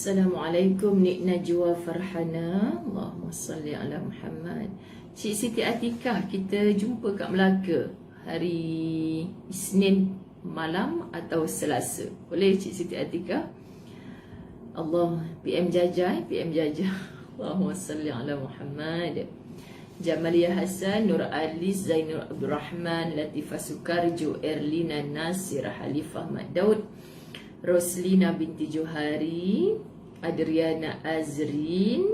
Assalamualaikum Nik Najwa Farhana. Allahumma salli ala Muhammad. Cik Siti Atikah, kita jumpa kat Melaka hari Isnin malam atau Selasa. Boleh Cik Siti Atikah? Allah, PM Jajah. Allahumma salli ala Muhammad. Jamalia Hassan, Nur Alis, Zainul Abdul Rahman, Latifah Sukarjo, Erlina Nasirah, Halifah Ahmad Daud, Roslina binti Johari, Adriana Azrin.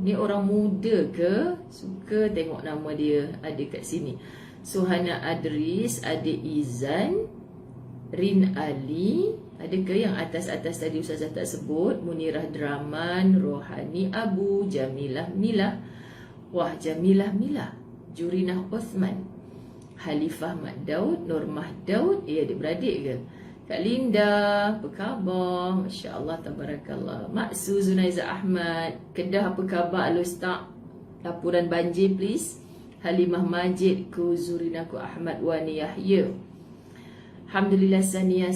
Ni orang muda ke? Suka tengok nama dia ada kat sini. Suhana Adris, Adik Izan, Rin Ali. Ada ke yang atas-atas tadi Ustazah tak sebut? Munirah Draman, Rohani Abu, Jamilah Milah. Wah, Jamilah Milah, Jurinah Osman, Halifah Mat Daud, Normah Daud. Adik-beradik ke? Kak Linda, apa khabar? Masya Allah, tabarakallah. Maksu Zunaiza Ahmad, Kedah, apa khabar? Alustaq, laporan banjir please. Halimah Majid, ku Zurinaku Ahmad Wani Yahya. Alhamdulillah. Sania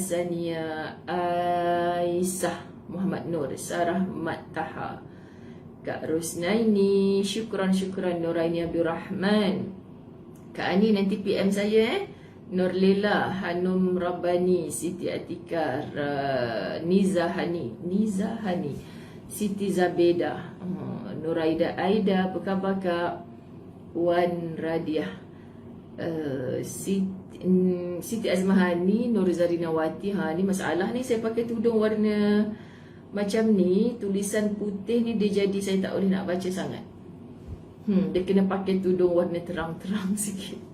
Aisyah Muhammad Nur, Sarah Mat Taha, Kak Rosnaini, syukran Nuraini Abdul Rahman. Kak Ani nanti PM saya Nur Lela, Hanum Rabbani, Siti Atikah, Niza Hani, Siti Zabeda, Nuraida Aida, apa khabar Kak? Wan Radiah, Siti Azmahani, Nur Zarinawati. Ni masalah ni, saya pakai tudung warna macam ni, tulisan putih ni dia jadi saya tak boleh nak baca sangat. Dia kena pakai tudung warna terang-terang sikit.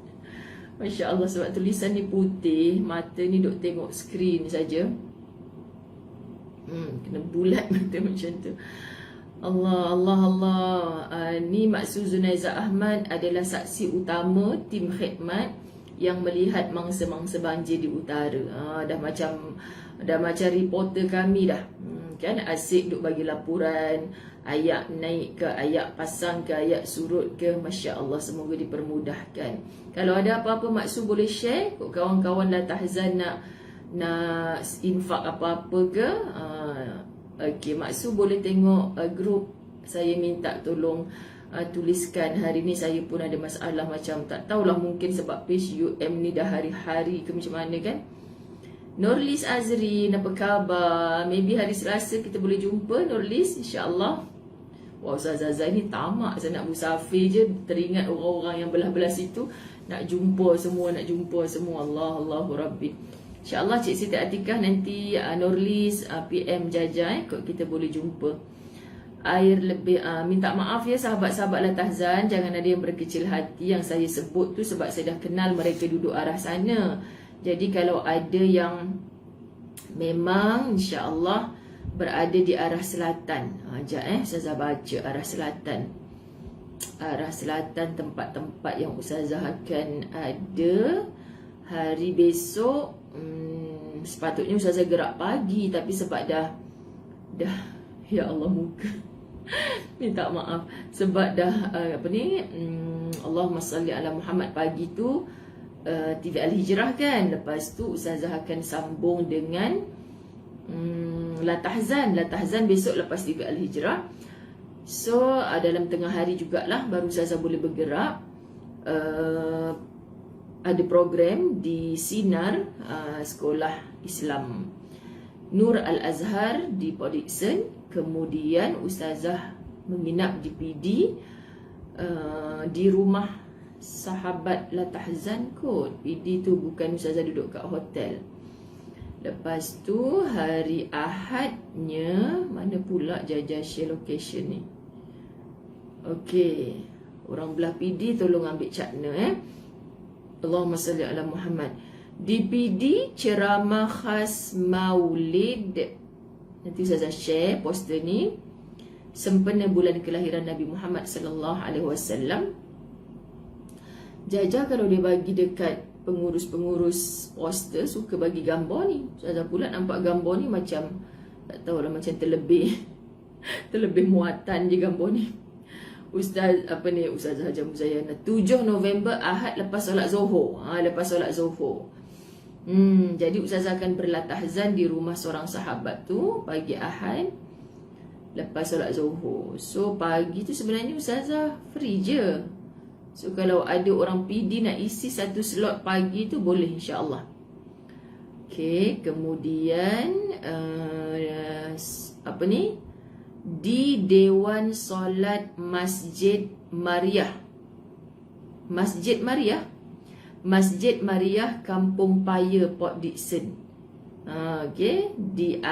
Masya Allah, sebab tulisan ni putih, mata ni duk tengok skrin saja. Kena bulat mata macam tu. Allah. Ni Maksud Zunaiza Ahmad adalah saksi utama tim khidmat yang melihat mangsa-mangsa banjir di utara. Dah macam reporter kami dah. Kan asyik duk bagi laporan, ayak naik ke, ayak pasang ke, ayak surut ke. Masya Allah, semoga dipermudahkan. Kalau ada apa-apa Maksud boleh share. Kok kawan-kawan dah tahzan nak infak apa-apa ke. Okey, Maksud boleh tengok grup. Saya minta tolong tuliskan. Hari ni saya pun ada masalah macam tak tahulah, mungkin sebab page UM ni dah hari-hari ke macam mana kan. Nurlis Azrin, apa khabar? Maybe hari Selasa kita boleh jumpa Nurlis, insya-Allah. Wah, Ustazah Zai ni tamak saya nak musafir je, teringat orang-orang yang belah-belah situ, nak jumpa semua. Allahu Rabbi. InsyaAllah Cik Siti Atikah nanti Nurlis PM Jajah kok kita boleh jumpa. Air lebih minta maaf ya sahabat-sahabat Latahzan, jangan ada yang berkecil hati. Yang saya sebut tu sebab saya dah kenal mereka duduk arah sana. Jadi kalau ada yang memang insya-Allah berada di arah selatan, Ustazah baca arah selatan. Arah selatan tempat-tempat yang Ustazah akan ada hari besok. Sepatutnya Ustazah gerak pagi, tapi sebab dah ya Allah muka minta maaf sebab dah Allahumma salli ala Muhammad pagi tu TV Al-Hijrah kan. Lepas tu Ustazah akan sambung dengan Latahzan besok lepas TV Al-Hijrah. So dalam tengah hari jugalah baru Ustazah boleh bergerak. Ada program di Sinar, Sekolah Islam Nur Al-Azhar di Port Dickson. Kemudian Ustazah menginap di PD, di rumah sahabat Latahzan kot. PD tu bukan Ustazah duduk kat hotel. Lepas tu hari Ahadnya, mana pula Jajah share location ni. Okey, orang belah PD tolong ambil catna Allahumma salli ala Muhammad. Di PD ceramah khas Maulid. Nanti Ustazah share poster ni, sempena bulan kelahiran Nabi Muhammad sallallahu alaihi wasallam. Jajah kalau dia bagi dekat pengurus-pengurus poster, suka bagi gambar ni. Ustazah pula nampak gambar ni macam tak tahulah, macam terlebih muatan je gambar ni. Ustazah Haja Muzayana 7 November Ahad lepas solat Zuhur. Jadi Ustazah akan berlatahzan di rumah seorang sahabat tu pagi Ahad. lepas solat Zuhur. So pagi tu sebenarnya Ustazah free je. So kalau ada orang PD nak isi satu slot pagi tu boleh, insya-Allah. Okey, kemudian apa ni? Di Dewan Solat Masjid Mariah. Masjid Mariah. Masjid Mariah Kampung Paya Port Dickson. Okey, di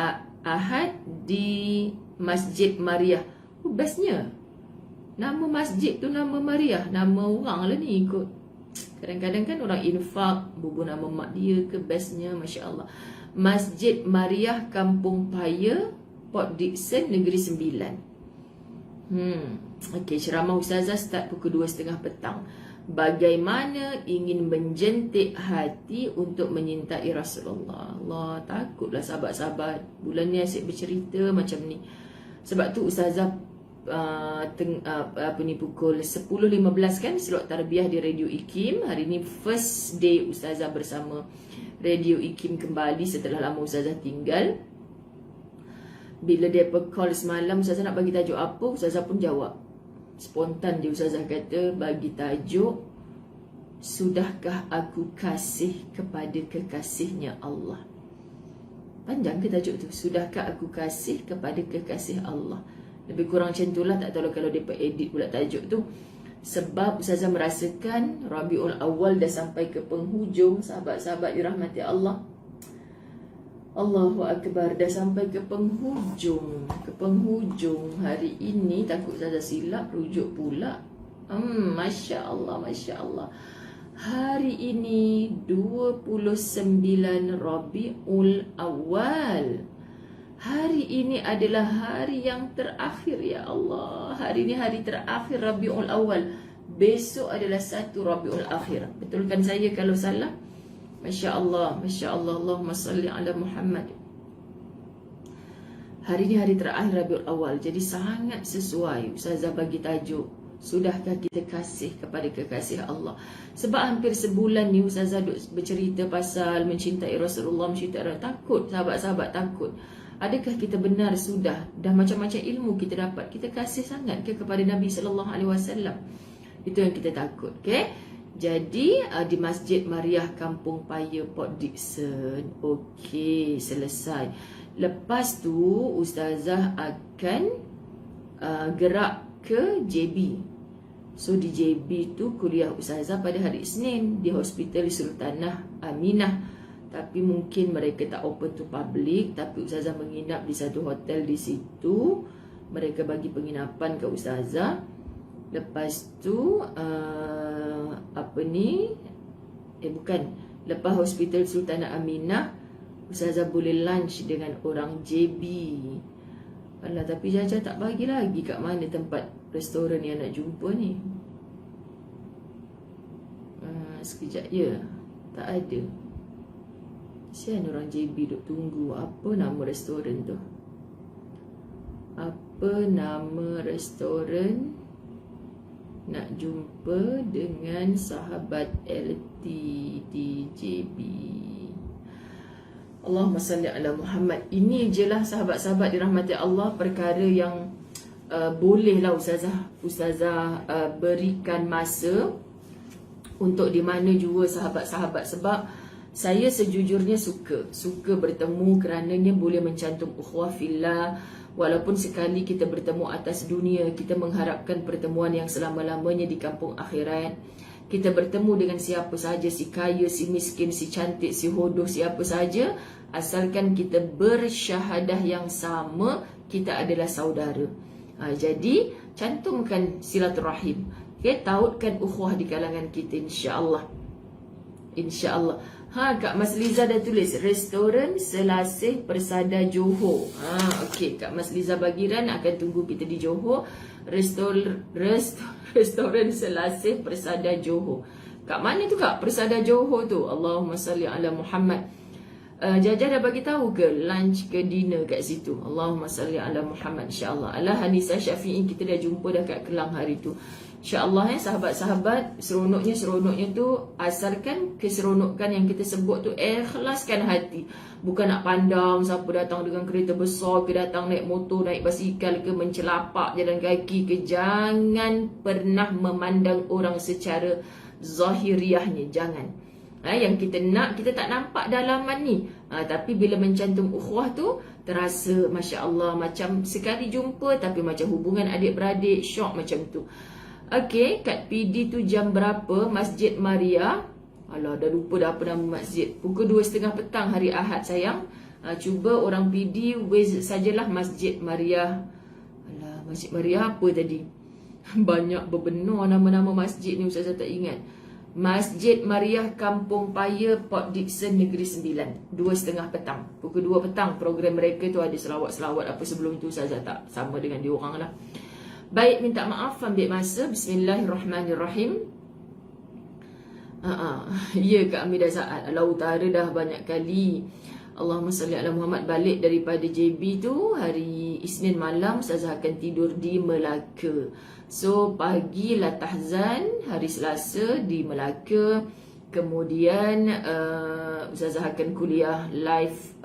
Ahad di Masjid Mariah. Bestnya. Nama masjid tu nama Mariah, nama orang lah ni ikut. Kadang-kadang kan orang infak bubuh nama mak dia ke, bestnya, masya-Allah. Masjid Mariah Kampung Paya Port Dickson, Negeri Sembilan. Okey, ceramah Ustazah start pukul 2.30 petang. Bagaimana ingin menjentik hati untuk menyintai Rasulullah. Allah, takutlah sahabat-sahabat. Bulan ni asyik bercerita macam ni. Sebab tu Ustazah pukul 10.15 kan slot tarbiyah di Radio IKIM. Hari ni first day Ustazah bersama Radio IKIM kembali setelah lama Ustazah tinggal. Bila dia call semalam, Ustazah nak bagi tajuk apa, Ustazah pun jawab. Spontan dia, Ustazah kata bagi tajuk, sudahkah aku kasih kepada kekasihnya Allah. Panjang ke tajuk tu? Sudahkah aku kasih kepada kekasih Allah. Lebih kurang macam tu lah. Tak tahu kalau dia edit pula tajuk tu. Sebab Ustazah merasakan Rabiul Awal dah sampai ke penghujung. Sahabat-sahabat dirahmati Allah, Allahu Akbar, dah sampai ke penghujung. Ke penghujung hari ini. Takut Ustazah silap rujuk pula. Masya Allah, Masya Allah. Hari ini 29 Rabiul Awal. Hari ini adalah hari yang terakhir, ya Allah. Hari ini hari terakhir Rabiul Awal. Besok adalah 1 Rabiul Akhir. Betulkan saya kalau salah? Masya Allah, Masya Allah. Allahumma salli ala Muhammad. Hari ini hari terakhir Rabiul Awal. Jadi sangat sesuai Ustazah bagi tajuk, sudahkah kita kasih kepada kekasih Allah. Sebab hampir sebulan ni Ustazah bercerita pasal mencintai Rasulullah, mencintai Rasulullah. Takut, sahabat-sahabat takut. Adakah kita benar sudah? Dah macam-macam ilmu kita dapat, kita kasih sangat ke kepada Nabi SAW? Itu yang kita takut. Okay? Jadi di Masjid Mariah Kampung Paya Port Dickson. Okey, selesai. Lepas tu Ustazah akan gerak ke JB. So di JB tu kuliah Ustazah pada hari Isnin di Hospital Sultanah Aminah. Tapi mungkin mereka tak open to public. Tapi Ustazah menginap di satu hotel di situ. Mereka bagi penginapan ke Ustazah. Lepas tu lepas Hospital Sultanah Aminah, Ustazah boleh lunch dengan orang JB. Alah, tapi Jaja tak bagi lagi kat mana tempat restoran yang nak jumpa ni. Sekejap ya. Tak ada. Sian orang JB duk tunggu. Apa nama restoran tu? Apa nama restoran nak jumpa dengan sahabat LT di JB? Allahumma salli ala Muhammad. Ini je lah sahabat-sahabat dirahmati Allah, perkara yang bolehlah Ustazah berikan masa untuk di mana jua sahabat-sahabat. Sebab saya sejujurnya suka bertemu, kerananya boleh mencantum ukhuwah fillah. Walaupun sekali kita bertemu atas dunia, kita mengharapkan pertemuan yang selama-lamanya di kampung akhirat. Kita bertemu dengan siapa saja, si kaya, si miskin, si cantik, si hodoh, siapa saja, asalkan kita bersyahadah yang sama, kita adalah saudara. Jadi cantumkan silaturahim, tautkan ukhuwah di kalangan kita, insya-Allah. InsyaAllah. Kak Mas Liza dah tulis restoran Selasih Persada Johor. Okey, Kak Mas Liza Bagiran akan tunggu kita di Johor. Restoran Selasih Persada Johor. Kat mana tu Kak? Persada Johor tu. Allahumma salli ala Muhammad. Jaja dah bagi tahu ke lunch ke dinner kat situ? Allahumma salli ala Muhammad, insya-Allah. Ala Hanisa Syafi'i kita dah jumpa dah kat Kelang hari tu. InsyaAllah sahabat-sahabat, seronoknya tu asalkan keseronokan yang kita sebut tu ikhlaskan hati. Bukan nak pandang siapa datang dengan kereta besar ke, datang naik motor, naik basikal ke, mencelapak jalan kaki ke. Jangan pernah memandang orang secara zahiriahnya, jangan. Yang kita nak, kita tak nampak dalaman ni. Tapi bila mencantum ukhuwah tu, terasa Masya Allah macam sekali jumpa tapi macam hubungan adik-beradik, syok macam tu. Okey, kat PD tu jam berapa? Masjid Maria. Alah, dah lupa dah apa nama masjid. Pukul 2.30 petang hari Ahad sayang. Cuba orang PD waste sajalah Masjid Maria. Alah, Masjid Maria apa tadi? Banyak berbenar nama-nama masjid ni, Ustazah tak ingat. Masjid Mariah Kampung Paya, Port Dickson, Negeri Sembilan. 2.30 petang. Pukul 2 petang program mereka tu ada selawat-selawat apa sebelum tu Ustazah tak sama dengan diorang lah. Baik, minta maaf ambil masa. Bismillahirrahmanirrahim. Ya Kak Amidah Saad, Alah Utara dah banyak kali Allahumma salli ala Muhammad balik daripada JB tu. Hari Isnin malam Ustazah akan tidur di Melaka. So pagi Latahzan, hari Selasa di Melaka. Kemudian Ustazah akan kuliah live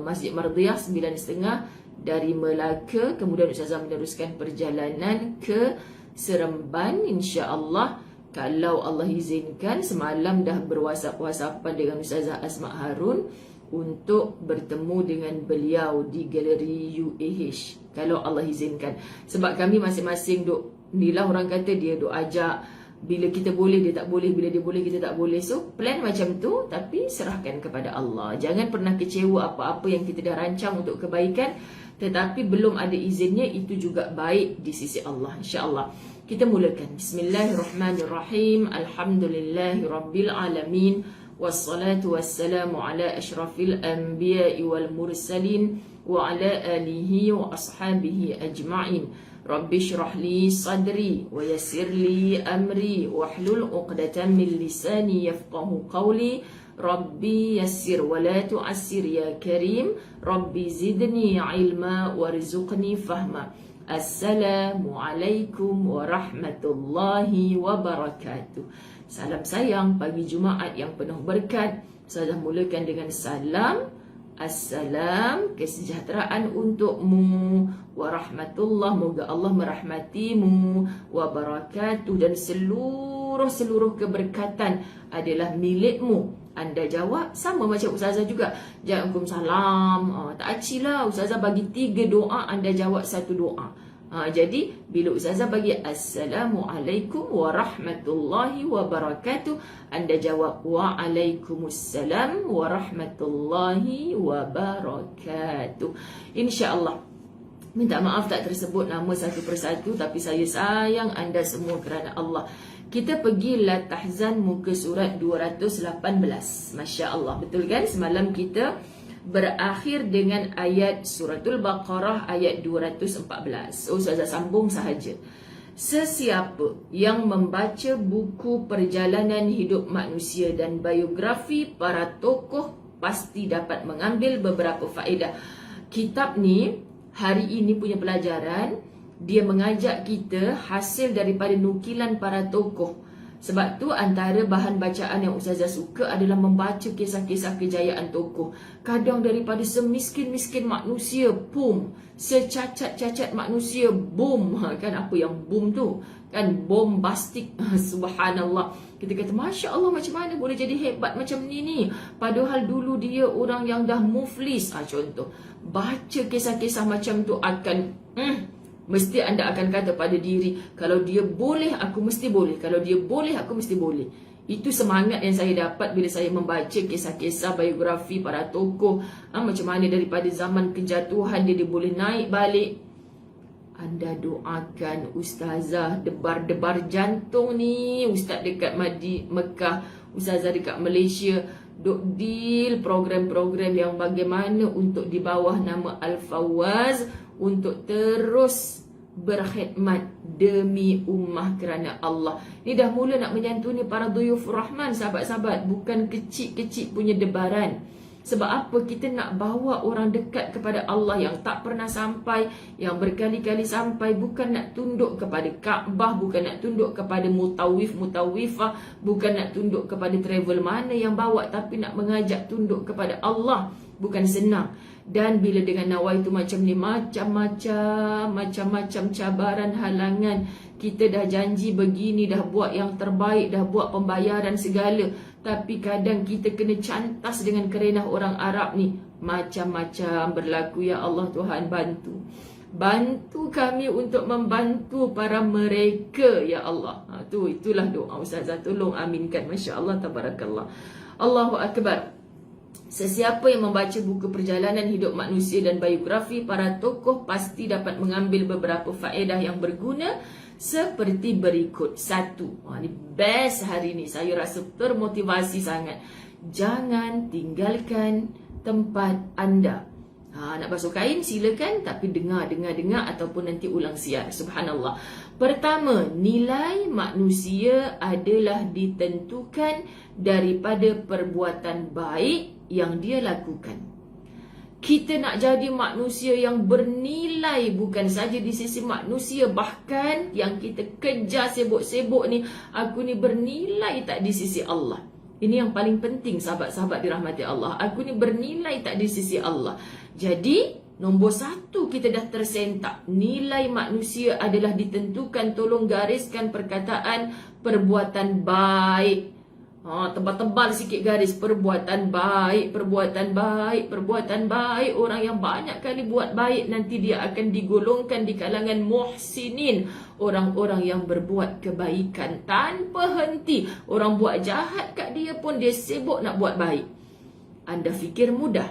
Masjid Mardiah 9.30 dari Melaka. Kemudian Ustazah meneruskan perjalanan ke Seremban insya-Allah. Kalau Allah izinkan, semalam dah berwhatsapp-whatsappan dengan Ustazah Asma Harun untuk bertemu dengan beliau di galeri UAH, kalau Allah izinkan. Sebab kami masing-masing duk, inilah orang kata dia duk ajak, bila kita boleh dia tak boleh, bila dia boleh kita tak boleh. So plan macam tu, tapi serahkan kepada Allah. Jangan pernah kecewa apa-apa yang kita dah rancang untuk kebaikan, tetapi belum ada izinnya, itu juga baik di sisi Allah insya-Allah. Kita mulakan. Bismillahirrahmanirrahim. Alhamdulillahirabbil alamin. Wassalatu wassalamu ala asyrafil anbiya'i wal mursalin wa ala alihi wa ashabihi ajma'in. Rabbi syrah li sadri wa yassir li amri wahlul 'uqdatam min lisani yafqahu qawli. Rabbi yassir wa la tu'assir ya karim. Rabbi zidni ilma warzuqni fahma. Assalamualaikum warahmatullahi wabarakatuh. Salam sayang pagi Jumaat yang penuh berkat. Saya mulakan dengan salam. Assalam, kesejahteraan untukmu. Warahmatullah, moga Allah merahmatimu. Wabarakatuh, dan seluruh keberkatan adalah milikmu. Anda jawab sama macam Ustazah juga. Waalaikumsalam. Tak acilah, Ustazah bagi 3 doa, anda jawab 1 doa. Jadi bila Ustazah bagi Assalamualaikum warahmatullahi wabarakatuh, anda jawab Waalaikumsalam warahmatullahi wabarakatuh. InsyaAllah. Minta maaf tak tersebut nama satu persatu, tapi saya sayang anda semua kerana Allah. Kita pergi Latahzan muka surat 218. Masya Allah, betul kan? Semalam kita berakhir dengan ayat suratul Baqarah ayat 214. Ustazah sambung sahaja. Sesiapa yang membaca buku perjalanan hidup manusia dan biografi para tokoh pasti dapat mengambil beberapa faedah. Kitab ni hari ini punya pelajaran, dia mengajak kita hasil daripada nukilan para tokoh. Sebab tu antara bahan bacaan yang Ustazah suka adalah membaca kisah-kisah kejayaan tokoh. Kadang daripada semiskin-miskin manusia, boom. Secacat-cacat manusia, boom. Kan apa yang boom tu? Kan bombastik. Subhanallah. Kita kata, Masya Allah, macam mana boleh jadi hebat macam ni? Padahal dulu dia orang yang dah muflis. Contoh, baca kisah-kisah macam tu akan mesti anda akan kata pada diri, kalau dia boleh, aku mesti boleh. Kalau dia boleh, aku mesti boleh. Itu semangat yang saya dapat bila saya membaca kisah-kisah biografi para tokoh. Macam mana daripada zaman kejatuhan dia boleh naik balik. Anda doakan Ustazah debar-debar jantung ni. Ustaz dekat Mekah, Ustazah dekat Malaysia, duk deal program-program yang bagaimana untuk di bawah nama Al-Fawaz untuk terus berkhidmat demi ummah kerana Allah. Ni dah mula nak menyantuni para duyufur rahman, sahabat-sahabat. Bukan kecil-kecil punya debaran. Sebab apa? Kita nak bawa orang dekat kepada Allah yang tak pernah sampai, yang berkali-kali sampai. Bukan nak tunduk kepada Kaabah, bukan nak tunduk kepada mutawifah, bukan nak tunduk kepada travel mana yang bawa, tapi nak mengajak tunduk kepada Allah. Bukan senang. Dan bila dengan nawaitu macam ni, macam-macam cabaran, halangan. Kita dah janji begini, dah buat yang terbaik, dah buat pembayaran segala, tapi kadang kita kena cantas dengan kerenah orang Arab ni. Macam-macam berlaku. Ya Allah Tuhan, bantu kami untuk membantu para mereka, ya Allah. Itulah doa Ustazah, tolong aminkan. Masya Allah, tabarakallah, Allahu Akbar. Sesiapa yang membaca buku perjalanan hidup manusia dan biografi para tokoh pasti dapat mengambil beberapa faedah yang berguna seperti berikut. 1, ini best hari ni, saya rasa termotivasi sangat. Jangan tinggalkan tempat anda. Nak basuh kain silakan, tapi dengar ataupun nanti ulang siar. Subhanallah. Pertama, nilai manusia adalah ditentukan daripada perbuatan baik yang dia lakukan. Kita nak jadi manusia yang bernilai, bukan saja di sisi manusia, bahkan yang kita kejar sibuk-sibuk ni, aku ni bernilai tak di sisi Allah. Ini yang paling penting, sahabat-sahabat dirahmati Allah. Aku ni bernilai tak di sisi Allah. Jadi nombor 1 kita dah tersentak. Nilai manusia adalah ditentukan, tolong gariskan perkataan perbuatan baik. Tebal-tebal sikit garis, perbuatan baik. Orang yang banyak kali buat baik, nanti dia akan digolongkan di kalangan muhsinin, orang-orang yang berbuat kebaikan tanpa henti. Orang buat jahat kat dia pun dia sibuk nak buat baik. Anda fikir mudah?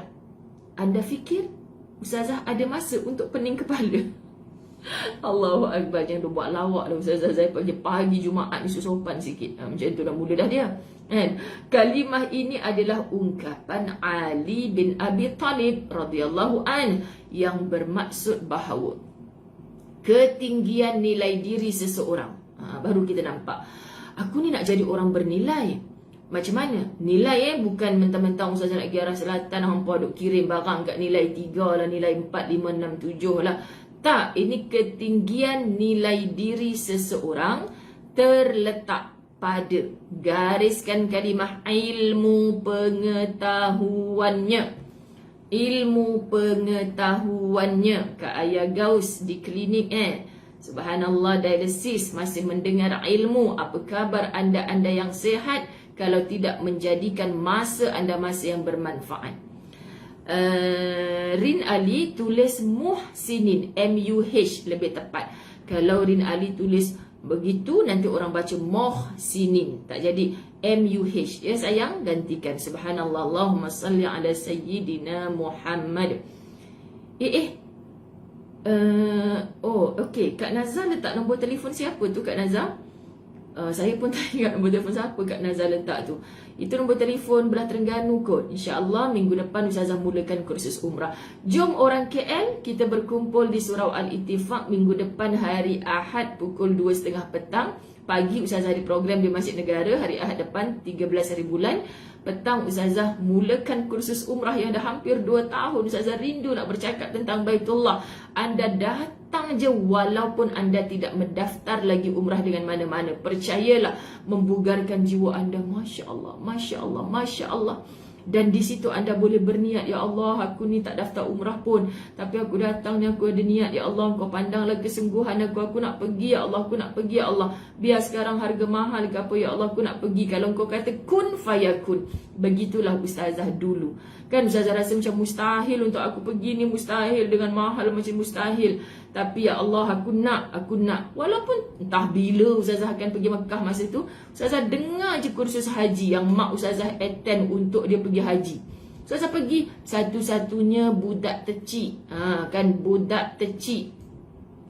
Anda fikir Ustazah ada masa untuk pening kepala? Allahu Akbar, jangan buat lawak dah Ustazah. Saya pagi Jumaat ni sopan sikit. Macam tu dah mula dah dia. Kalimah ini adalah ungkapan Ali bin Abi Talib radhiyallahu an yang bermaksud bahawa ketinggian nilai diri seseorang. Baru kita nampak, aku ni nak jadi orang bernilai. Macam mana? Nilai bukan mentang-mentang Ustazah nak pergi arah selatan, hampa duk kirim barang kat nilai 3 lah, nilai 4, 5, 6, 7 lah. Tak, ini ketinggian nilai diri seseorang terletak pada, gariskan kalimah, ilmu pengetahuannya. Ilmu pengetahuannya. Kak Ayah Gaus di klinik Subhanallah, dialisis, masih mendengar ilmu. Apa khabar anda yang sehat? Kalau tidak menjadikan masa anda masa yang bermanfaat. Rin Ali tulis muhsinin, M-U-H lebih tepat. Kalau Rin Ali tulis begitu, nanti orang baca muhsinin, tak jadi M-U-H. Ya sayang, gantikan. Subhanallah, Allahumma salli ala Sayyidina Muhammad. Okey, Kak Nazar letak nombor telefon siapa tu Kak Nazar? Saya pun tak ingat nombor telefon siapa Kak Nazar letak tu. Itu nombor telefon belah Terengganu kot. InsyaAllah minggu depan Ustazah mulakan kursus umrah. Jom orang KL, kita berkumpul di Surau Al-Ittifaq minggu depan hari Ahad pukul 2.30 petang. Pagi Ustazah di program di Masjid Negara. Hari Ahad depan 13 hari bulan. Petang Ustazah mulakan kursus umrah yang dah hampir 2 tahun. Ustazah rindu nak bercakap tentang Baitullah. Anda datang je walaupun anda tidak mendaftar lagi umrah dengan mana-mana. Percayalah, membugarkan jiwa anda. Masya Allah, Masya Allah, Masya Allah. Dan di situ anda boleh berniat, ya Allah, aku ni tak daftar umrah pun, tapi aku datang ni aku ada niat, ya Allah, kau pandanglah kesungguhan aku nak pergi, ya Allah, aku nak pergi, ya Allah. Biar sekarang harga mahal ke apa, ya Allah, aku nak pergi. Kalau kau kata kun fayakun. Begitulah Ustazah dulu. Kan Ustazah rasa macam mustahil untuk aku pergi ni, mustahil, dengan mahal macam mustahil. Tapi ya Allah, aku nak. Walaupun entah bila Ustazah akan pergi Mekah masa tu, Ustazah dengar je kursus haji yang mak Ustazah attend untuk dia pergi haji. Ustazah pergi, satu-satunya budak tecik. Kan budak tecik.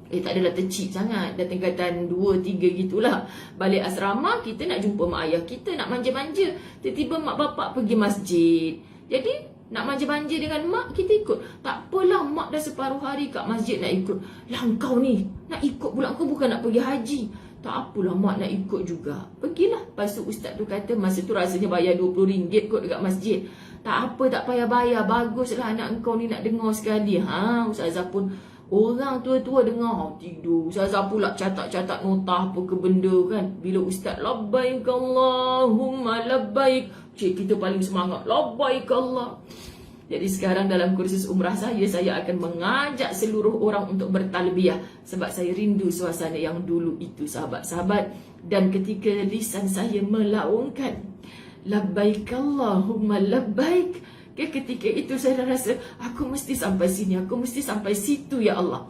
Tak adalah tecik sangat, dah tingkatan 2, 3 gitulah. Balik asrama, kita nak jumpa mak ayah kita, nak manja-manja. Tiba-tiba mak bapak pergi masjid. Jadi nak manja-manja dengan mak, kita ikut. Tak apalah, mak dah separuh hari kat masjid nak ikut. Lah kau ni nak ikut pula, kau bukan nak pergi haji. Tak apalah, mak nak ikut juga. Pergilah. Lepas tu ustaz tu kata, masa tu rasanya bayar RM20 kot dekat masjid. Tak apa, tak payah bayar. Baguslah anak engkau ni nak dengar sekali. Ustazah pun, orang tua-tua dengar, tidur. Ustazah pula catat-catat nota apa ke benda kan. Bila ustaz, labbaik Allahumma labbaik, cik kita paling semangat, labbaik Allah. Jadi sekarang dalam kursus umrah saya akan mengajak seluruh orang untuk bertalbiyah. Sebab saya rindu suasana yang dulu itu, sahabat-sahabat. Dan ketika lisan saya melaungkan labbaik Allahumma labbaik, ketika itu saya rasa aku mesti sampai sini, aku mesti sampai situ ya Allah.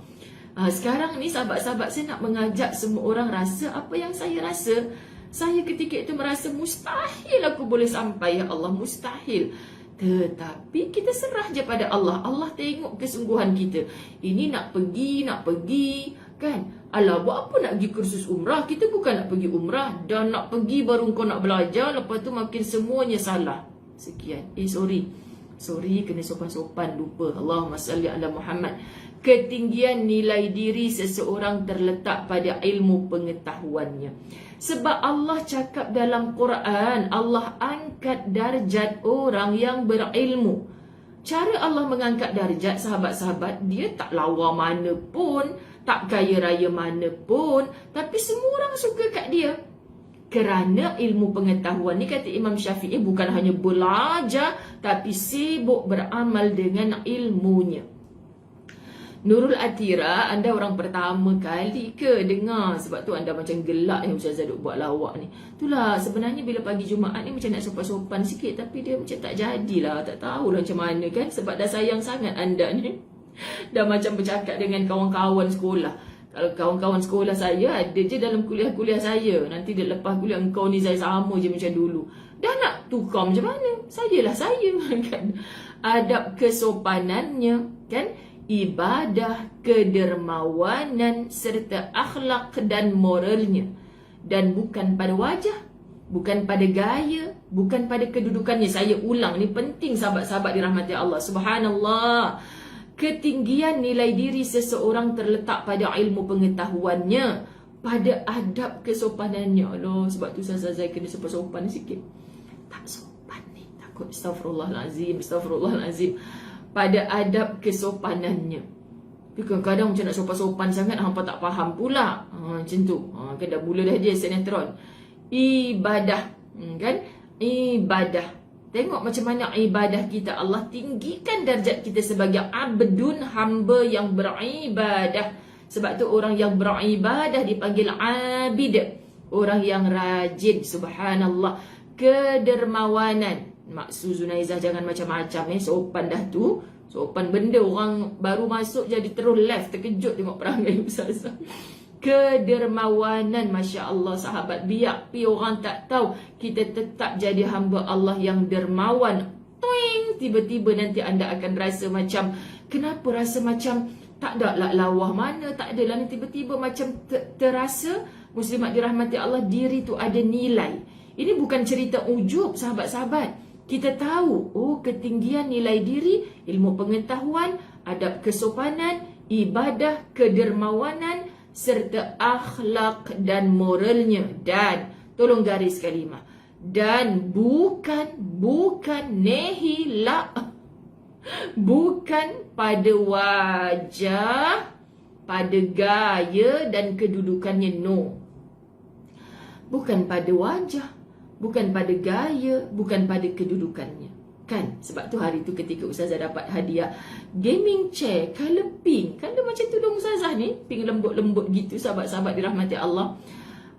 Sekarang ni sahabat-sahabat, saya nak mengajak semua orang rasa apa yang saya rasa. Saya ketika itu merasa mustahil aku boleh sampai ya Allah, mustahil. Tetapi kita serah je pada Allah. Allah tengok kesungguhan kita. Ini nak pergi kan. Alah, buat apa nak pergi kursus umrah? Kita bukan nak pergi umrah. Dan nak pergi baru kau nak belajar. Lepas tu makin semuanya salah. Sekian. Sorry, kena sopan-sopan, lupa. Allahumma salli ala Muhammad. Ketinggian nilai diri seseorang terletak pada ilmu pengetahuannya. Sebab Allah cakap dalam Quran, Allah angkat darjat orang yang berilmu. Cara Allah mengangkat darjat, sahabat-sahabat, dia tak lawa mana pun, tak kaya raya mana pun, tapi semua orang suka kat dia. Kerana ilmu pengetahuan ni, kata Imam Syafi'i, bukan hanya belajar, tapi sibuk beramal dengan ilmunya. Nurul Atira, anda orang pertama kali ke dengar? Sebab tu anda macam gelak Ustazah duk buat lawak ni. Itulah sebenarnya bila pagi Jumaat ni macam nak sopan-sopan sikit, tapi dia macam tak jadilah, tak tahulah macam mana kan. Sebab dah sayang sangat anda ni. Dah macam bercakap dengan kawan-kawan sekolah. Kalau kawan-kawan sekolah saya ada je dalam kuliah-kuliah saya. Nanti dia lepas kuliah, engkau ni saya sama je macam dulu. Dah nak tukar macam mana? Sayalah saya kan. Adab kesopanannya kan, ibadah, kedermawanan serta akhlak dan moralnya. Dan bukan pada wajah, bukan pada gaya, bukan pada kedudukannya. Saya ulang, ni penting sahabat-sahabat dirahmati Allah. Subhanallah. Ketinggian nilai diri seseorang terletak pada ilmu pengetahuannya, pada adab kesopanannya. Allah, sebab tu saya kena sopan-sopan sikit. Tak sopan ni, takut. Astagfirullahalazim. Pada adab kesopanannya. Tapi kadang-kadang macam nak sopan-sopan sangat, hampa tak faham pula. Macam tu. Kan dah mula dah dia sinetron. Ibadah. Kan? Ibadah. Tengok macam mana ibadah kita. Allah tinggikan darjat kita sebagai abdun, hamba yang beribadah. Sebab tu orang yang beribadah dipanggil abid. Orang yang rajin. Subhanallah. Kedermawanan. Maksud Zunaizah jangan macam-macam sopan dah tu. Sopan benda orang baru masuk jadi terus left, terkejut tengok perangai Ustazah. Kedermawanan, Masya Allah sahabat, biar orang tak tahu kita tetap jadi hamba Allah yang dermawan. Toing, tiba-tiba nanti anda akan rasa macam, kenapa rasa macam tak ada lah lawah mana, tak adalah, tiba-tiba macam terasa muslimat dirahmati Allah, diri tu ada nilai. Ini bukan cerita ujub sahabat-sahabat. Kita tahu, ketinggian nilai diri, ilmu pengetahuan, adab kesopanan, ibadah, kedermawanan, serta akhlak dan moralnya. Dan, tolong garis kalimah. Dan bukan nehila. Bukan pada wajah, pada gaya dan kedudukannya, no. Bukan pada wajah, bukan pada gaya, bukan pada kedudukannya. Kan? Sebab tu hari tu ketika Ustazah dapat hadiah gaming chair color pink. Kan dia macam tudung Ustazah ni, pink lembut-lembut gitu sahabat-sahabat dirahmati Allah.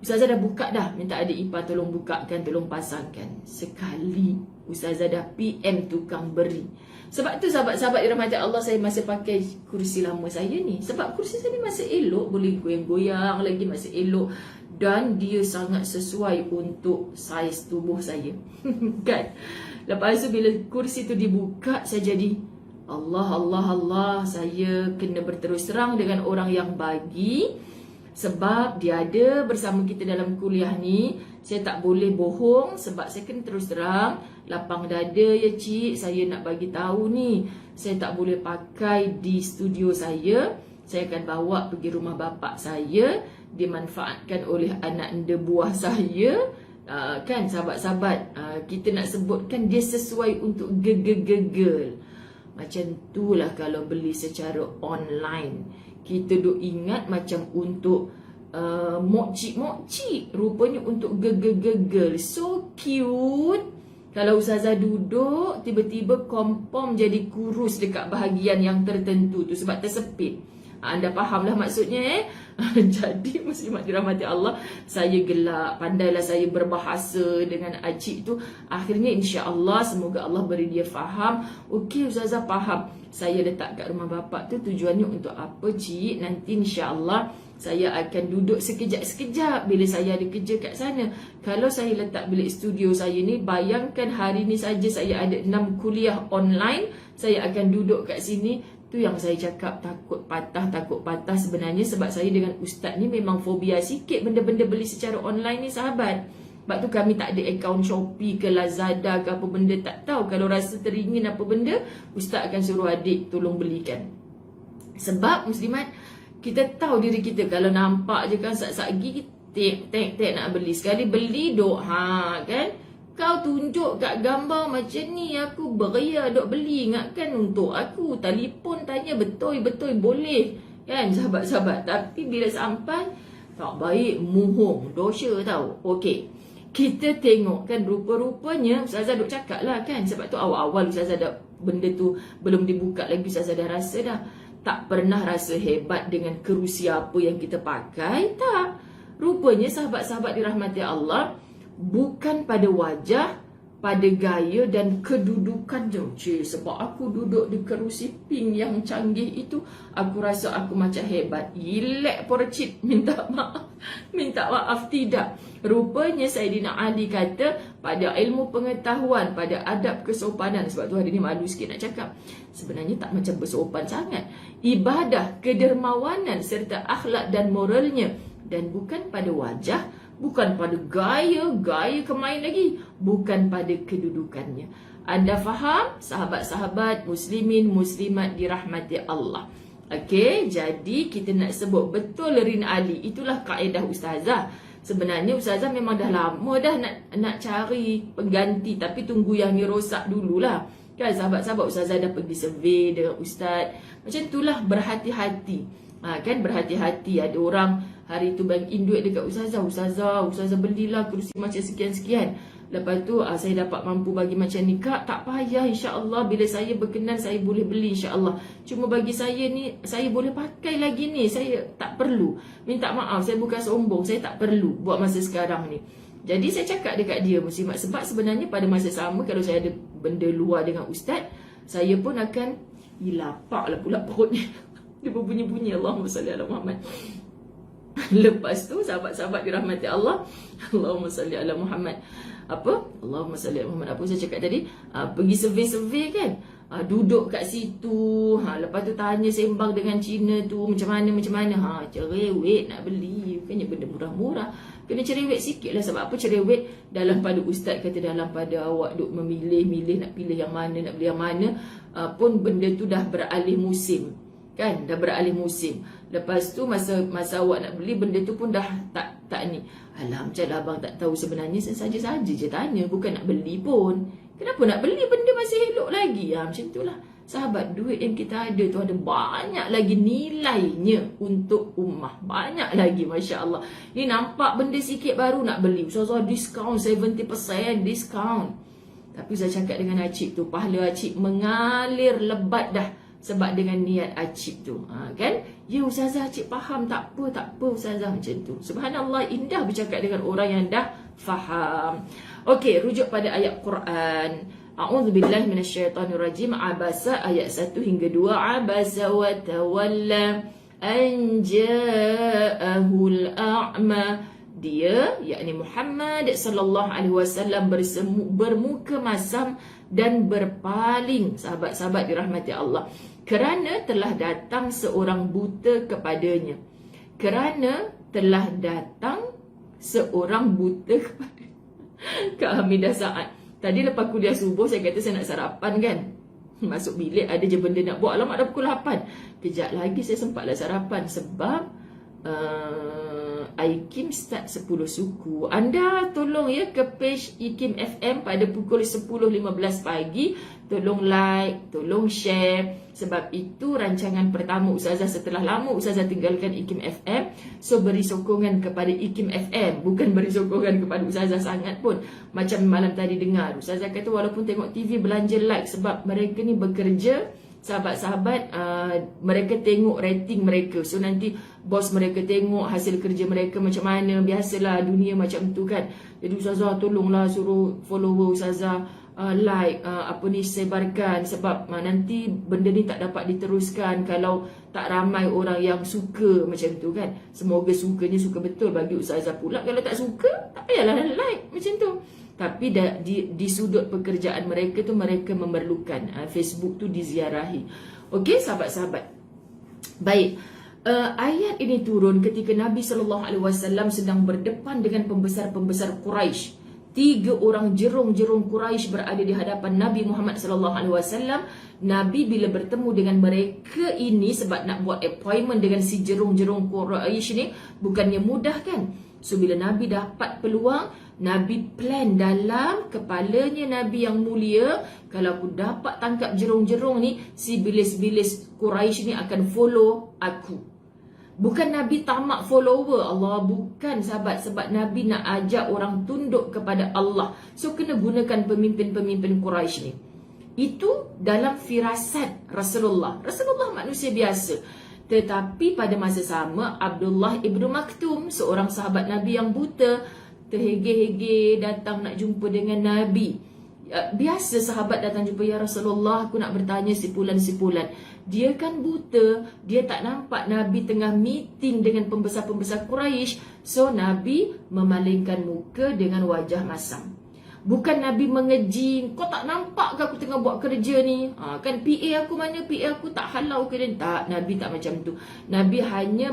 Ustazah dah buka dah, minta adik ipar tolong bukakan, tolong pasangkan. Sekali Ustazah dah PM tukang beri. Sebab tu sahabat-sahabat dirahmati Allah, saya masih pakai kursi lama saya ni. Sebab kursi saya ni masih elok, boleh goyang-goyang lagi, masih elok. Dan dia sangat sesuai untuk saiz tubuh saya. Kan? Lepas tu bila kursi tu dibuka, saya jadi Allah, saya kena berterus terang dengan orang yang bagi. Sebab dia ada bersama kita dalam kuliah ni. Saya tak boleh bohong sebab saya kena terus terang. Lapang dada ya cik, saya nak bagi tahu ni. Saya tak boleh pakai di studio saya. Saya akan bawa pergi rumah bapak saya, dimanfaatkan oleh anak anda buah saya. Kan sahabat-sahabat, kita nak sebutkan dia sesuai untuk gegel. Macam itulah kalau beli secara online. Kita duk ingat macam untuk mokcik-mokcik, rupanya untuk gegel. So cute. Kalau Ustazah duduk, tiba-tiba kompom jadi kurus dekat bahagian yang tertentu tu sebab tersepit. Anda fahamlah maksudnya Jadi muslimat dirahmati Allah, saya gelak, pandailah saya berbahasa dengan acik tu. Akhirnya insya-Allah semoga Allah beri dia faham. Okey Ustazah faham. Saya letak kat rumah bapak tu tujuannya untuk apa cik? Nanti insya-Allah saya akan duduk sekejap-sekejap bila saya ada kerja kat sana. Kalau saya letak bilik studio saya ni, bayangkan hari ni saja saya ada 6 kuliah online. Saya akan duduk kat sini. Tu yang saya cakap takut patah sebenarnya sebab saya dengan ustaz ni memang fobia sikit benda-benda beli secara online ni sahabat. Sebab tu kami tak ada akaun Shopee ke Lazada ke apa benda, tak tahu. Kalau rasa teringin apa benda, ustaz akan suruh adik tolong belikan. Sebab muslimat, kita tahu diri kita kalau nampak je kan sat-sat gigi tek nak beli. Sekali beli duk kan. Kau tunjuk kat gambar macam ni, aku beria duk beli, ingatkan untuk aku. Telefon tanya betul-betul boleh kan sahabat-sahabat. Tapi bila sampai tak baik, muhung, dosa tau. Okey, kita tengok kan rupa-rupanya Ustazah duk cakap lah kan. Sebab tu awal-awal Ustazah dah, benda tu belum dibuka lagi, Ustazah dah rasa dah tak pernah rasa hebat dengan kerusi apa yang kita pakai. Tak, rupanya sahabat-sahabat dirahmati Allah, bukan pada wajah, pada gaya dan kedudukan je. Sebab aku duduk di kerusi pink yang canggih itu, aku rasa aku macam hebat. Ilek porcit, minta maaf tidak. Rupanya Saidina Ali kata pada ilmu pengetahuan, pada adab kesopanan. Sebab tu hari ni malu sikit nak cakap, sebenarnya tak macam bersopan sangat. Ibadah, kedermawanan serta akhlak dan moralnya. Dan bukan pada wajah, bukan pada gaya kemain lagi, bukan pada kedudukannya. Anda faham sahabat-sahabat muslimin muslimat dirahmati Allah? Okey, jadi kita nak sebut betul Rin Ali. Itulah kaedah ustazah. Sebenarnya ustazah memang dah lama dah nak cari pengganti, tapi tunggu yang ni rosak dululah. Kan sahabat-sahabat, ustazah dah pergi survey dengan ustaz. Macam itulah, berhati-hati. Kan berhati-hati. Ada orang hari tu bank in duit dekat Ustazah belilah kerusi macam sekian-sekian. Lepas tu saya dapat mampu bagi macam ni. Kak, tak payah, insya-Allah bila saya berkenan saya boleh beli insya-Allah. Cuma bagi saya ni, saya boleh pakai lagi ni, saya tak perlu. Minta maaf, saya bukan sombong, saya tak perlu buat masa sekarang ni. Jadi saya cakap dekat dia muslimat, sebab sebenarnya pada masa sama kalau saya ada benda luar dengan ustaz, saya pun akan lapaklah pula perutnya. Dia berbunyi-bunyi Allahumma salli ala Muhammad. Lepas tu sahabat-sahabat dirahmati Allah, Allahumma salli ala Muhammad. Apa? Allahumma salli ala Muhammad. Apa saya cakap tadi? Pergi survey-survey kan. Duduk kat situ. Lepas tu tanya sembang dengan Cina tu macam mana. Cerewet nak beli. Bukannya benda murah-murah. Kena cerewet sikit lah. Sebab apa cerewet? Dalam pada ustaz kata, dalam pada awak duk memilih nak pilih yang mana, nak beli yang mana, pun benda tu dah beralih musim. Kan, dah beralih musim. Lepas tu masa awak nak beli, benda tu pun dah tak ni. Alah, macam abang tak tahu sebenarnya, saya saja-saja je tanya, bukan nak beli pun. Kenapa nak beli, benda masih elok lagi. Macam itulah sahabat, duit yang kita ada tu ada banyak lagi nilainya untuk ummah. Banyak lagi, Masya Allah. Ni nampak benda sikit baru nak beli, Ustazah diskaun 70% diskaun. Tapi saya cakap dengan acik tu, pahala acik mengalir lebat dah. Sebab dengan niat acik tu, kan? Ya Ustazah, acik faham. Tak apa Ustazah, macam tu. Subhanallah, indah bercakap dengan orang yang dah faham. Okey, rujuk pada ayat Quran. A'udzubillahi minasyaitonirrajim. Abasa ayat 1 hingga 2. Abasa wa tawalla an ja'ahul a'ma. Dia, yakni Muhammad sallallahu alaihi wasallam, bermuka masam dan berpaling, sahabat-sahabat dirahmati Allah, kerana telah datang seorang buta kepadanya. Kerana telah datang seorang buta kepadanya. Kak Hamidah Saad, tadi lepas kuliah subuh saya kata saya nak sarapan kan. Masuk bilik ada je benda nak buat. Alamak, dah pukul 8. Kejap lagi saya sempatlah sarapan. Sebab IKIM start 10 suku. Anda tolong ya ke page IKIM FM pada pukul 10.15 pagi. Tolong like, tolong share. Sebab itu rancangan pertama Ustazah setelah lama Ustazah tinggalkan IKIM FM. So beri sokongan kepada IKIM FM, bukan beri sokongan kepada Ustazah sangat pun. Macam malam tadi dengar Ustazah kata walaupun tengok TV belanja like, sebab mereka ni bekerja. Sahabat-sahabat, mereka tengok rating mereka. So nanti bos mereka tengok hasil kerja mereka macam mana. Biasalah dunia macam tu kan. Jadi Ustazah tolonglah suruh follower Ustazah like, sebarkan. Sebab nanti benda ni tak dapat diteruskan kalau tak ramai orang yang suka macam tu kan. Semoga sukanya suka betul bagi Ustazah pula. Kalau tak suka, tak payahlah like macam tu. Tapi di sudut pekerjaan mereka tu mereka memerlukan Facebook tu diziarahi. Okey sahabat-sahabat. Baik. Ayat ini turun ketika Nabi SAW sedang berdepan dengan pembesar-pembesar Quraisy. 3 orang jerung-jerung Quraisy berada di hadapan Nabi Muhammad SAW. Nabi bila bertemu dengan mereka ini sebab nak buat appointment dengan si jerung-jerung Quraisy ni bukannya mudah kan. So bila Nabi dapat peluang, Nabi plan dalam kepalanya Nabi yang mulia, kalau aku dapat tangkap jerung-jerung ni, si bilis-bilis Quraisy ni akan follow aku. Bukan Nabi tamak follower Allah, bukan sahabat. Sebab Nabi nak ajak orang tunduk kepada Allah. So kena gunakan pemimpin-pemimpin Quraisy ni. Itu dalam firasat Rasulullah. Rasulullah manusia biasa. Tetapi pada masa sama Abdullah ibnu Maktum, seorang sahabat Nabi yang buta, terhege-hege datang nak jumpa dengan Nabi. Biasa sahabat datang jumpa, ya Rasulullah, aku nak bertanya sipulan-sipulan. Dia kan buta, dia tak nampak Nabi tengah meeting dengan pembesar-pembesar Quraisy. So Nabi memalingkan muka dengan wajah masam. Bukan Nabi mengeji, kau tak nampak ke aku tengah buat kerja ni? Kan PA aku mana? PA aku tak halau ke dia? Tak, Nabi tak macam tu. Nabi hanya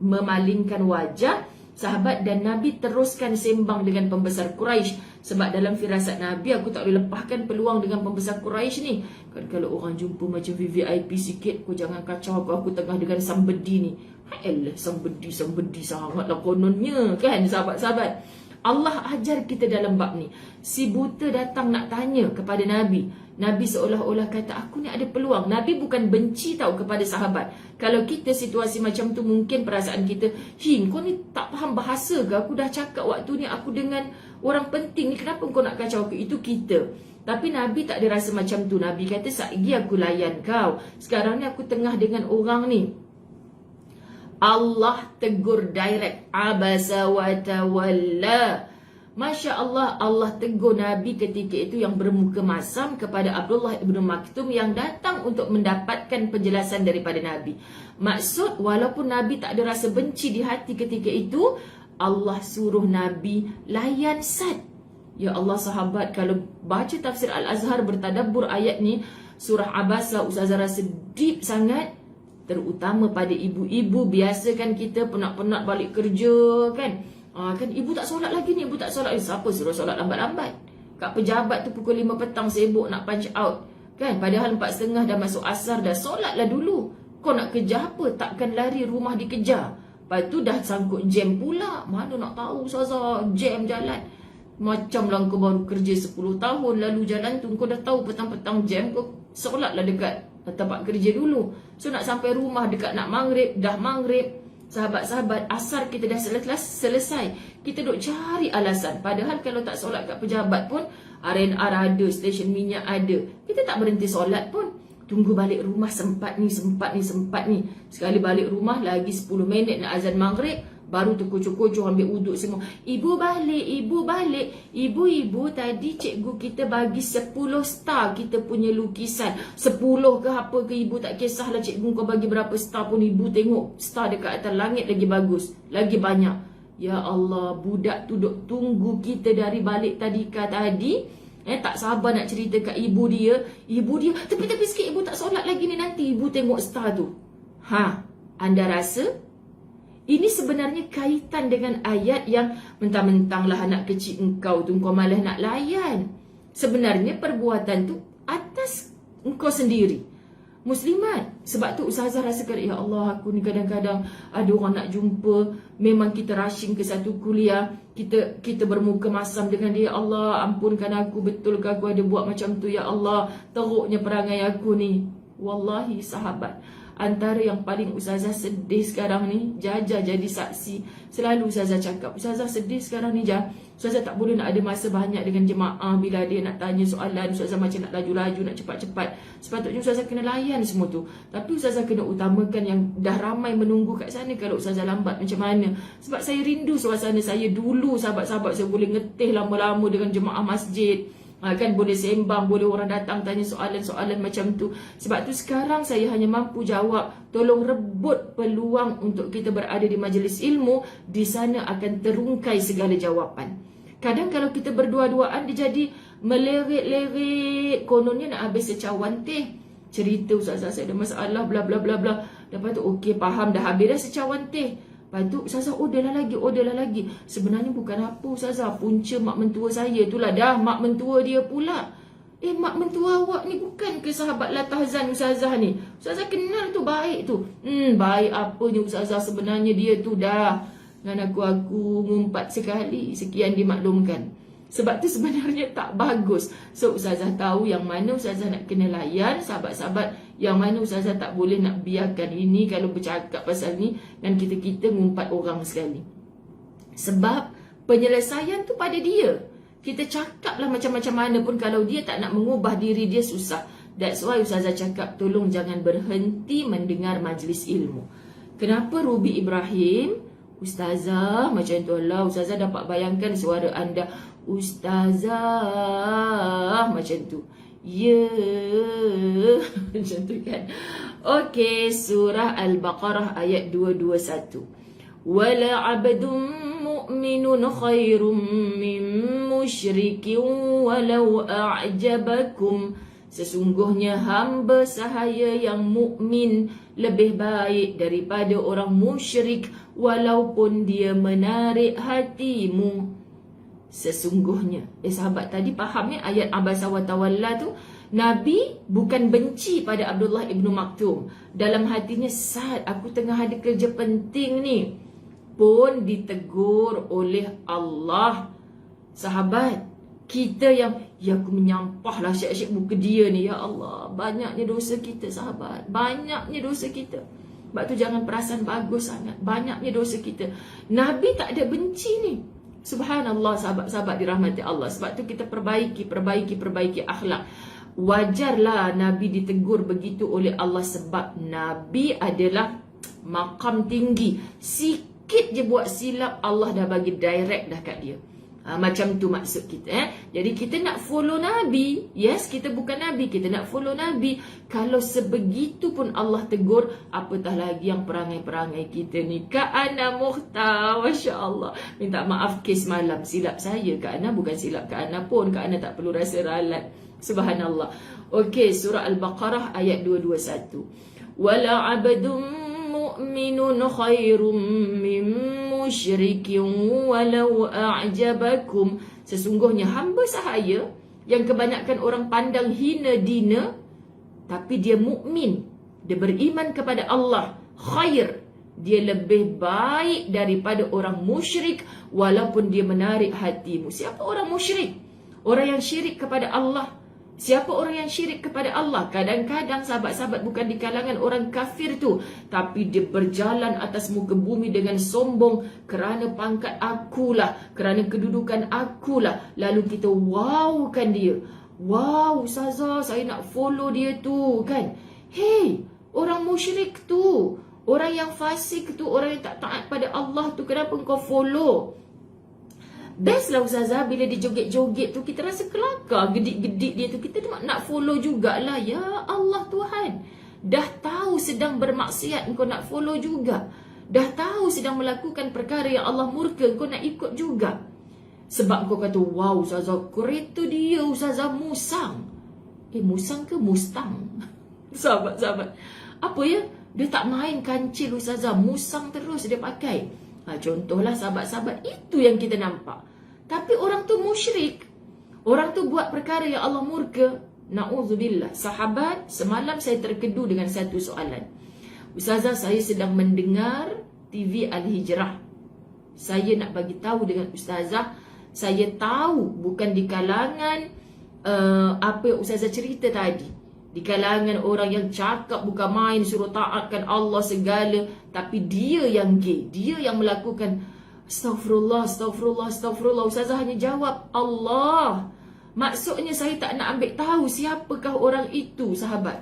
memalingkan wajah sahabat dan Nabi teruskan sembang dengan pembesar Quraisy. Sebab dalam firasat Nabi, aku tak boleh lepaskan peluang dengan pembesar Quraisy ni. Kan kalau orang jumpa macam VVIP sikit, kau jangan kacau aku tengah dengan somebody ni. Hayalah, somebody sangatlah kononnya kan sahabat-sahabat. Allah ajar kita dalam bab ni. Si buta datang nak tanya kepada Nabi. Nabi seolah-olah kata, aku ni ada peluang. Nabi bukan benci tahu kepada sahabat. Kalau kita situasi macam tu, mungkin perasaan kita, kau ni tak faham bahasa ke? Aku dah cakap waktu ni aku dengan orang penting ni, kenapa kau nak kacau aku? Itu kita. Tapi Nabi tak ada rasa macam tu. Nabi kata, satgi aku layan kau. Sekarang ni aku tengah dengan orang ni. Allah tegur direct. Abasa wa tawalla. Masya Allah, Allah tegur Nabi ketika itu yang bermuka masam kepada Abdullah ibnu Maktum yang datang untuk mendapatkan penjelasan daripada Nabi. Maksud, walaupun Nabi tak ada rasa benci di hati ketika itu, Allah suruh Nabi layan sad. Ya Allah sahabat, kalau baca tafsir Al-Azhar bertadabbur ayat ni, surah Abasa, Ustazah rasa deep sangat. Terutama pada ibu-ibu. Biasa kan kita penat-penat balik kerja kan. Kan ibu tak solat lagi ni, ibu tak solat. Siapa suruh solat lambat-lambat? Kat pejabat tu pukul 5 petang sibuk nak punch out kan. Padahal 4.30 dah masuk asar, dah solat lah dulu. Kau nak kejar apa? Takkan lari rumah dikejar. Lepas tu dah sangkut jam pula. Mana nak tahu Ustazah, jam jalan. Macam lah kau baru kerja 10 tahun lalu jalan tu, kau dah tahu petang-petang jam, kau solat lah dekat tempat kerja dulu. So nak sampai rumah dekat nak maghrib, dah maghrib. Sahabat-sahabat, asar kita dah selesai. Kita duk cari alasan. Padahal kalau tak solat kat pejabat pun, R&R ada, stesen minyak ada. Kita tak berhenti solat pun. Tunggu balik rumah sempat ni. Sekali balik rumah lagi 10 minit nak azan maghrib. Baru tu kucuk-kucuk ambil uduk semua. Ibu balik. Ibu tadi cikgu kita bagi 10 star kita punya lukisan. 10 ke apa ke, ibu tak kisahlah cikgu kau bagi berapa star pun. Ibu tengok star dekat atas langit lagi bagus, lagi banyak. Ya Allah, budak tu duk tunggu kita dari balik tadika tadi. Tak sabar nak cerita kat ibu dia. Tepi-tepi sikit, ibu tak solat lagi ni, nanti ibu tengok star tu. Anda rasa ini sebenarnya kaitan dengan ayat yang mentang-mentanglah anak kecil engkau tu, engkau malah nak layan. Sebenarnya perbuatan tu atas engkau sendiri. muslimat. Sebab tu ustazah rasakan, ya Allah, aku ni kadang-kadang ada orang nak jumpa, memang kita rushing ke satu kuliah, kita bermuka masam dengan dia, ya Allah ampunkan aku, betul ke aku ada buat macam tu, ya Allah, teruknya perangai aku ni. Wallahi sahabat, antara yang paling ustazah sedih sekarang ni, Jaja jadi saksi. Selalu ustazah cakap, ustazah sedih sekarang ni Jah, ustazah tak boleh nak ada masa banyak dengan jemaah. Bila dia nak tanya soalan, ustazah macam nak laju-laju, nak cepat-cepat. Sepatutnya ustazah kena layan semua tu, tapi ustazah kena utamakan yang dah ramai menunggu kat sana. Kalau ustazah lambat macam mana? Sebab saya rindu suasana saya dulu, sahabat-sahabat. Saya boleh ngetih lama-lama dengan jemaah masjid, kan boleh sembang, boleh orang datang tanya soalan-soalan macam tu. Sebab tu sekarang saya hanya mampu jawab, tolong rebut peluang untuk kita berada di majlis ilmu. Di sana akan terungkai segala jawapan. Kadang kalau kita berdua-duaan, dia jadi melerik-lerik, kononnya nak habis secawan teh. Cerita, ustazah saya ada masalah, bla bla bla bla. Lepas tu okey, faham, dah habis dah secawan teh. Lepas tu ustazah orderlah lagi. Sebenarnya bukan apa ustazah, punca mak mentua saya itulah, dah mak mentua dia pula. Mak mentua awak ni bukan ke sahabat Latahzan ustazah ni? Ustazah kenal tu, baik tu. Baik apanya ustazah, sebenarnya dia tu dah dengan aku ngumpat sekali, sekian dimaklumkan. Sebab tu sebenarnya tak bagus. So ustazah tahu yang mana ustazah nak kena layan sahabat-sahabat, yang mana ustazah tak boleh nak biarkan ini kalau bercakap pasal ni dan kita ngumpat orang sekali. Sebab penyelesaian tu pada dia. Kita cakaplah macam-macam mana pun, kalau dia tak nak mengubah diri dia, susah. That's why ustazah cakap, tolong jangan berhenti mendengar majlis ilmu. Kenapa Ruby Ibrahim? Ustazah macam tu lah. Ustazah dapat bayangkan suara anda, ustazah macam tu. Ya, macam tu kan. Okey, surah Al-Baqarah ayat 221. Wala 'abdun mu'minun khairum min musyrikin walau a'jabakum. Sesungguhnya hamba sahaya yang mukmin lebih baik daripada orang musyrik walaupun dia menarik hatimu. Sesungguhnya, sahabat tadi faham ya ayat abasa wa tawalla tu? Nabi bukan benci pada Abdullah ibnu Maktum. Dalam hatinya, saat aku tengah ada kerja penting ni, pun ditegur oleh Allah. Sahabat, kita yang, ya aku menyampahlah syek-syek muka dia ni, ya Allah, banyaknya dosa kita sahabat, banyaknya dosa kita. Sebab tu jangan perasan bagus sangat, banyaknya dosa kita. Nabi tak ada benci ni. Subhanallah sahabat-sahabat dirahmati Allah. Sebab tu kita perbaiki akhlak. Wajarlah Nabi ditegur begitu oleh Allah, sebab Nabi adalah maqam tinggi. Sikit je buat silap, Allah dah bagi direct dah kat dia. Macam tu maksud kita. Jadi kita nak follow Nabi. Yes, kita bukan Nabi, kita nak follow Nabi. Kalau sebegitu pun Allah tegur, apatah lagi yang perangai-perangai kita ni. Kak Ana Mukhtar, Masya Allah. Minta maaf kes malam, silap saya. Kak Ana bukan silap Kak Ana pun. Kak Ana tak perlu rasa ralat. Subhanallah. Okey, surah Al-Baqarah ayat 221. Wala 'abdun mu'minun khairum min musyrikin walau a'jabakum. Sesungguhnya hamba sahaya yang kebanyakan orang pandang hina dina, tapi dia mukmin, dia beriman kepada Allah, khair, dia lebih baik daripada orang musyrik walaupun dia menarik hatimu. Siapa orang musyrik? Orang yang syirik kepada Allah. Siapa orang yang syirik kepada Allah? Kadang-kadang sahabat-sahabat bukan di kalangan orang kafir tu, tapi dia berjalan atas muka bumi dengan sombong kerana pangkat akulah, kerana kedudukan akulah. Lalu kita wowkan dia. Wow, ustazah, saya nak follow dia tu kan. Hey, orang musyrik tu, orang yang fasik tu, orang yang tak taat pada Allah tu, kenapa kau follow? Best lah ustazah, bila dia joget-joget tu kita rasa kelakar, gedik-gedik dia tu, kita nak follow jugalah. Ya Allah Tuhan, dah tahu sedang bermaksiat, engkau nak follow juga. Dah tahu sedang melakukan perkara yang Allah murka, engkau nak ikut juga. Sebab kau kata, wow ustazah, kereta dia ustazah musang. Musang ke mustang? Sahabat-sahabat, apa ya, dia tak main kancil ustazah, musang terus dia pakai. Contohlah sahabat-sahabat, itu yang kita nampak. Tapi orang tu musyrik, orang tu buat perkara yang Allah murka. Na'udzubillah. Sahabat, semalam saya terkedu dengan satu soalan. Ustazah, saya sedang mendengar TV Al-Hijrah. Saya nak bagi tahu dengan Ustazah, saya tahu bukan di kalangan apa yang Ustazah cerita tadi, di kalangan orang yang cakap bukan main suruh taatkan Allah segala, tapi dia yang gay, dia yang melakukan Astaghfirullah, astaghfirullah, astaghfirullah. Ustazah hanya jawab Allah. Maksudnya saya tak nak ambil tahu siapakah orang itu, sahabat.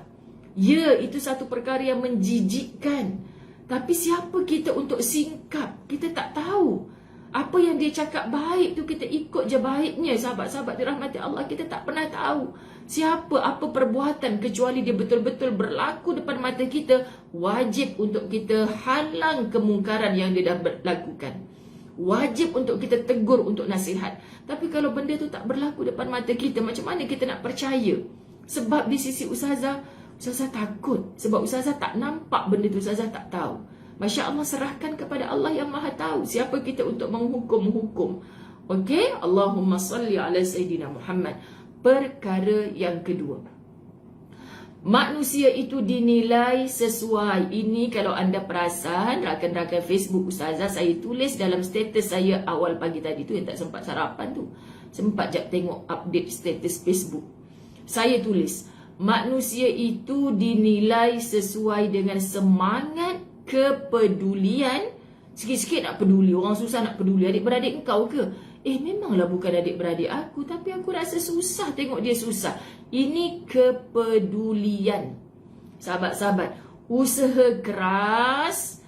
Ya, itu satu perkara yang menjijikkan. Tapi siapa kita untuk singkap? Kita tak tahu. Apa yang dia cakap baik tu kita ikut je baiknya. Sahabat-sahabat dirahmati Allah, kita tak pernah tahu siapa, apa perbuatan, kecuali dia betul-betul berlaku depan mata kita. Wajib untuk kita halang kemungkaran yang dia dah lakukan. Wajib untuk kita tegur, untuk nasihat. Tapi kalau benda tu tak berlaku depan mata kita, macam mana kita nak percaya? Sebab di sisi Ustazah, Ustazah takut. Sebab Ustazah tak nampak benda tu, Ustazah tak tahu. Masya Allah, serahkan kepada Allah yang maha tahu. Siapa kita untuk menghukum-hukum? Okey, Allahumma salli ala Sayyidina Muhammad. Perkara yang kedua, manusia itu dinilai sesuai. Ini kalau anda perasan, rakan-rakan Facebook Ustazah, saya tulis dalam status saya awal pagi tadi tu, yang tak sempat sarapan tu. Sempat jap tengok update status Facebook. Saya tulis, manusia itu dinilai sesuai dengan semangat kepedulian. Sikit-sikit nak peduli, orang susah nak peduli. Adik-beradik engkau ke? Memanglah bukan adik-beradik aku, tapi aku rasa susah tengok dia susah. Ini kepedulian. Sahabat-sahabat, usaha keras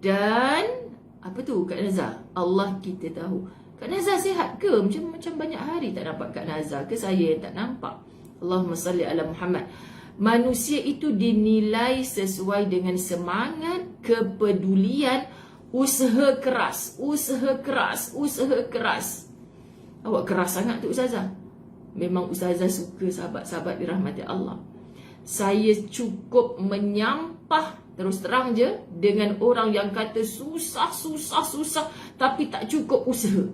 dan apa tu Kak Nazar? Allah kita tahu. Kak Nazar sihat ke? Macam banyak hari tak nampak Kak Nazar ke? Saya yang tak nampak. Allahumma salli ala Muhammad. Manusia itu dinilai sesuai dengan semangat kepedulian, usaha keras, usaha keras, usaha keras. Awak keras sangat tu Ustazah. Memang Ustazah suka sahabat-sahabat dirahmati Allah. Saya cukup menyampah, terus terang je, dengan orang yang kata susah, susah, susah, tapi tak cukup usaha.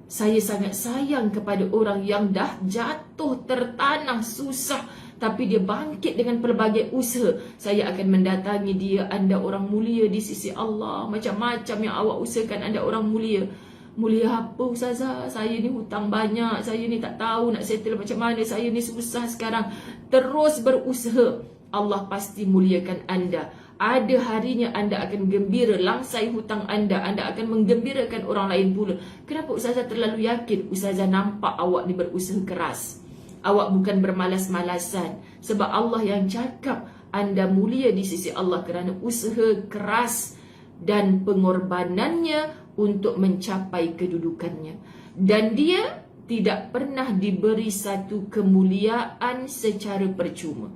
Saya sangat sayang kepada orang yang dah jatuh tertanah susah, tapi dia bangkit dengan pelbagai usaha. Saya akan mendatangi dia. Anda orang mulia di sisi Allah. Macam-macam yang awak usahakan, anda orang mulia. Mulia apa Ustazah? Saya ni hutang banyak. Saya ni tak tahu nak settle macam mana. Saya ni susah sekarang. Terus berusaha. Allah pasti muliakan anda. Ada harinya anda akan gembira langsai hutang anda. Anda akan menggembirakan orang lain pula. Kenapa Ustazah terlalu yakin? Ustazah nampak awak ni berusaha keras. Awak bukan bermalas-malasan. Sebab Allah yang cakap anda mulia di sisi Allah kerana usaha keras dan pengorbanannya untuk mencapai kedudukannya. Dan dia tidak pernah diberi satu kemuliaan secara percuma.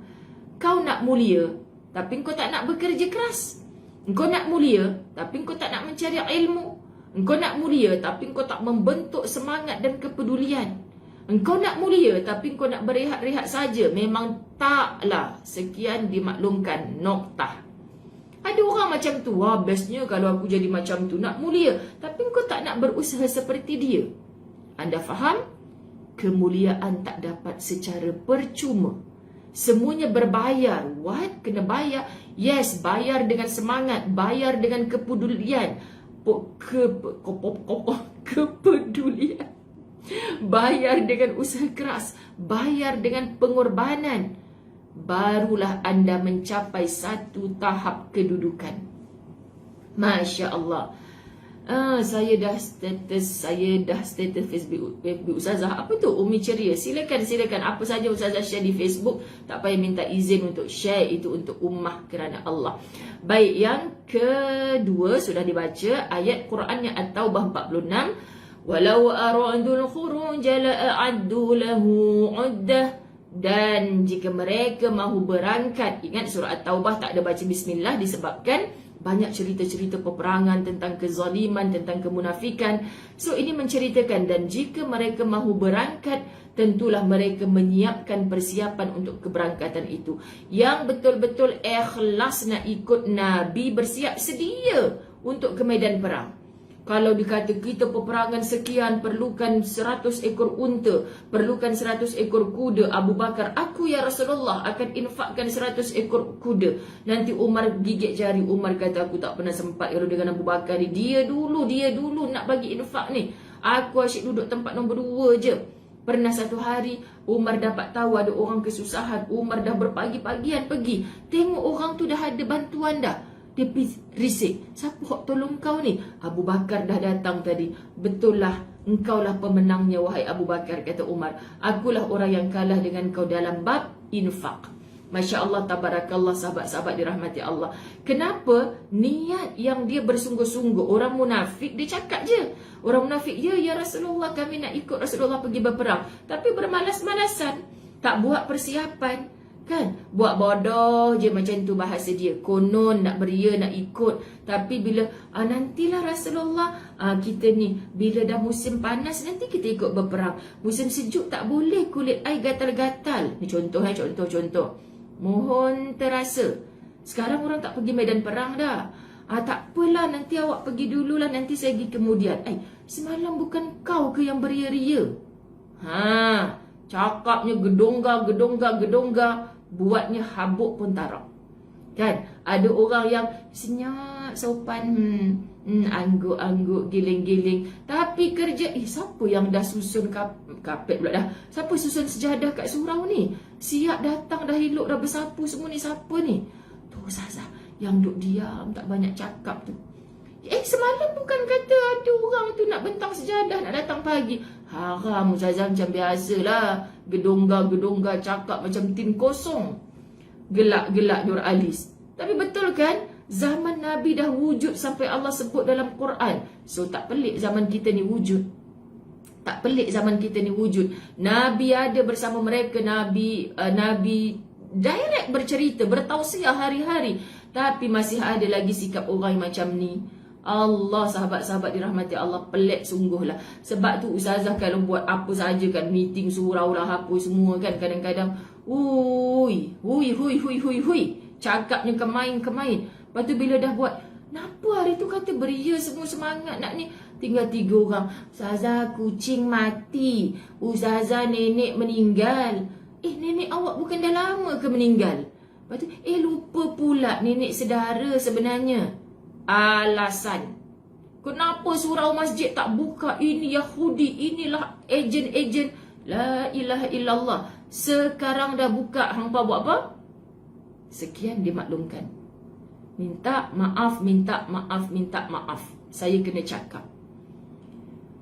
Kau nak mulia, tapi kau tak nak bekerja keras. Kau nak mulia, tapi kau tak nak mencari ilmu. Kau nak mulia, tapi kau tak membentuk semangat dan kepedulian. Engkau nak mulia, tapi kau nak berehat-rehat saja. Memang taklah. Sekian dimaklumkan. Noktah. Ada orang macam tu. Wah, bestnya kalau aku jadi macam tu. Nak mulia, tapi kau tak nak berusaha seperti dia. Anda faham? Kemuliaan tak dapat secara percuma. Semuanya berbayar. What? Kena bayar? Yes, bayar dengan semangat. Bayar dengan kepedulian. Kepedulian. Bayar dengan usaha keras, bayar dengan pengorbanan. Barulah anda mencapai satu tahap kedudukan. Masya Allah. Saya dah status Facebook Ustazah. Apa tu? Umi Ceria. Silakan apa saja Ustazah share di Facebook. Tak payah minta izin untuk share, itu untuk ummah kerana Allah. Baik, yang kedua sudah dibaca ayat Quran yang At-Taubah 46. Walau aradul khuruj la'addu lahu 'uddah. Dan jika mereka mahu berangkat, ingat surah At-Taubah tak ada baca bismillah disebabkan banyak cerita-cerita peperangan tentang kezaliman, tentang kemunafikan. So ini menceritakan, dan jika mereka mahu berangkat, tentulah mereka menyiapkan persiapan untuk keberangkatan itu. Yang betul-betul ikhlas nak ikut Nabi, bersiap sedia untuk ke medan perang. Kalau dikata kita peperangan sekian, perlukan 100 ekor unta, perlukan 100 ekor kuda, Abu Bakar, aku ya Rasulullah akan infakkan 100 ekor kuda. Nanti Umar gigit jari. Umar kata, aku tak pernah sempat kalau dengan Abu Bakar ni. Dia dulu nak bagi infak ni. Aku asyik duduk tempat nombor 2 je. Pernah satu hari Umar dapat tahu ada orang kesusahan. Umar dah berpagi-pagian pergi. Tengok orang tu dah ada bantuan dah. Dia risik. Siapa hok tolong kau ni? Abu Bakar dah datang tadi. Betul lah, engkaulah pemenangnya wahai Abu Bakar, kata Umar. Akulah orang yang kalah dengan kau dalam bab infak. Masya Allah, tabarakallah, sahabat-sahabat dirahmati Allah. Kenapa? Niat yang dia bersungguh-sungguh. Orang munafik dia cakap je. Orang munafik, ya Rasulullah, kami nak ikut Rasulullah pergi berperang. Tapi bermalas-malasan. Tak buat persiapan. Kan? Buat bodoh je macam tu bahasa dia. Konon nak beria, nak ikut. Tapi bila nantilah Rasulullah, kita ni bila dah musim panas nanti kita ikut berperang. Musim sejuk tak boleh, kulit air gatal-gatal. Ni contoh. Mohon terasa. Sekarang orang tak pergi medan perang dah. Tak apalah, nanti awak pergi dululah, nanti saya pergi kemudian. Semalam bukan kau ke yang beria-ria? Cakapnya gedongga, buatnya habuk pun tarak. Kan? Ada orang yang senyap, sopan, angguk-angguk, giling-giling. Tapi kerja, siapa yang dah susun kapet pula dah? Siapa susun sejadah kat surau ni? Siap datang, dah elok, dah bersapu semua ni. Siapa ni? Tu Ustazah yang duduk diam, tak banyak cakap tu. Semalam bukan kata ada orang tu nak bentang sejadah, nak datang pagi. Haram Ustazah, macam biasalah. Gedongga, cakap macam tin kosong. Gelak-gelak dur alis. Tapi betul kan? Zaman Nabi dah wujud sampai Allah sebut dalam Quran. So tak pelik zaman kita ni wujud. Nabi ada bersama mereka. Nabi direct bercerita, bertausiah hari-hari. Tapi masih ada lagi sikap orang macam ni. Allah, sahabat-sahabat dirahmati Allah, pelik sungguhlah. Sebab tu Ustazah kalau buat apa saja kan, meeting surau lah, apa semua kan, kadang-kadang hui, cakapnya kemain. Lepas tu bila dah buat, kenapa hari tu kata beria, semua semangat nak ni, tinggal 3 orang. Ustazah kucing mati, Ustazah nenek meninggal. Nenek awak bukan dah lama ke meninggal? Lepas tu lupa pula nenek sedara sebenarnya. Alasan. Kenapa surau masjid tak buka? Ini Yahudi, inilah ejen-ejen. La ilaha illallah. Sekarang dah buka, hampa buat apa? Sekian dimaklumkan. Minta maaf. Saya kena cakap.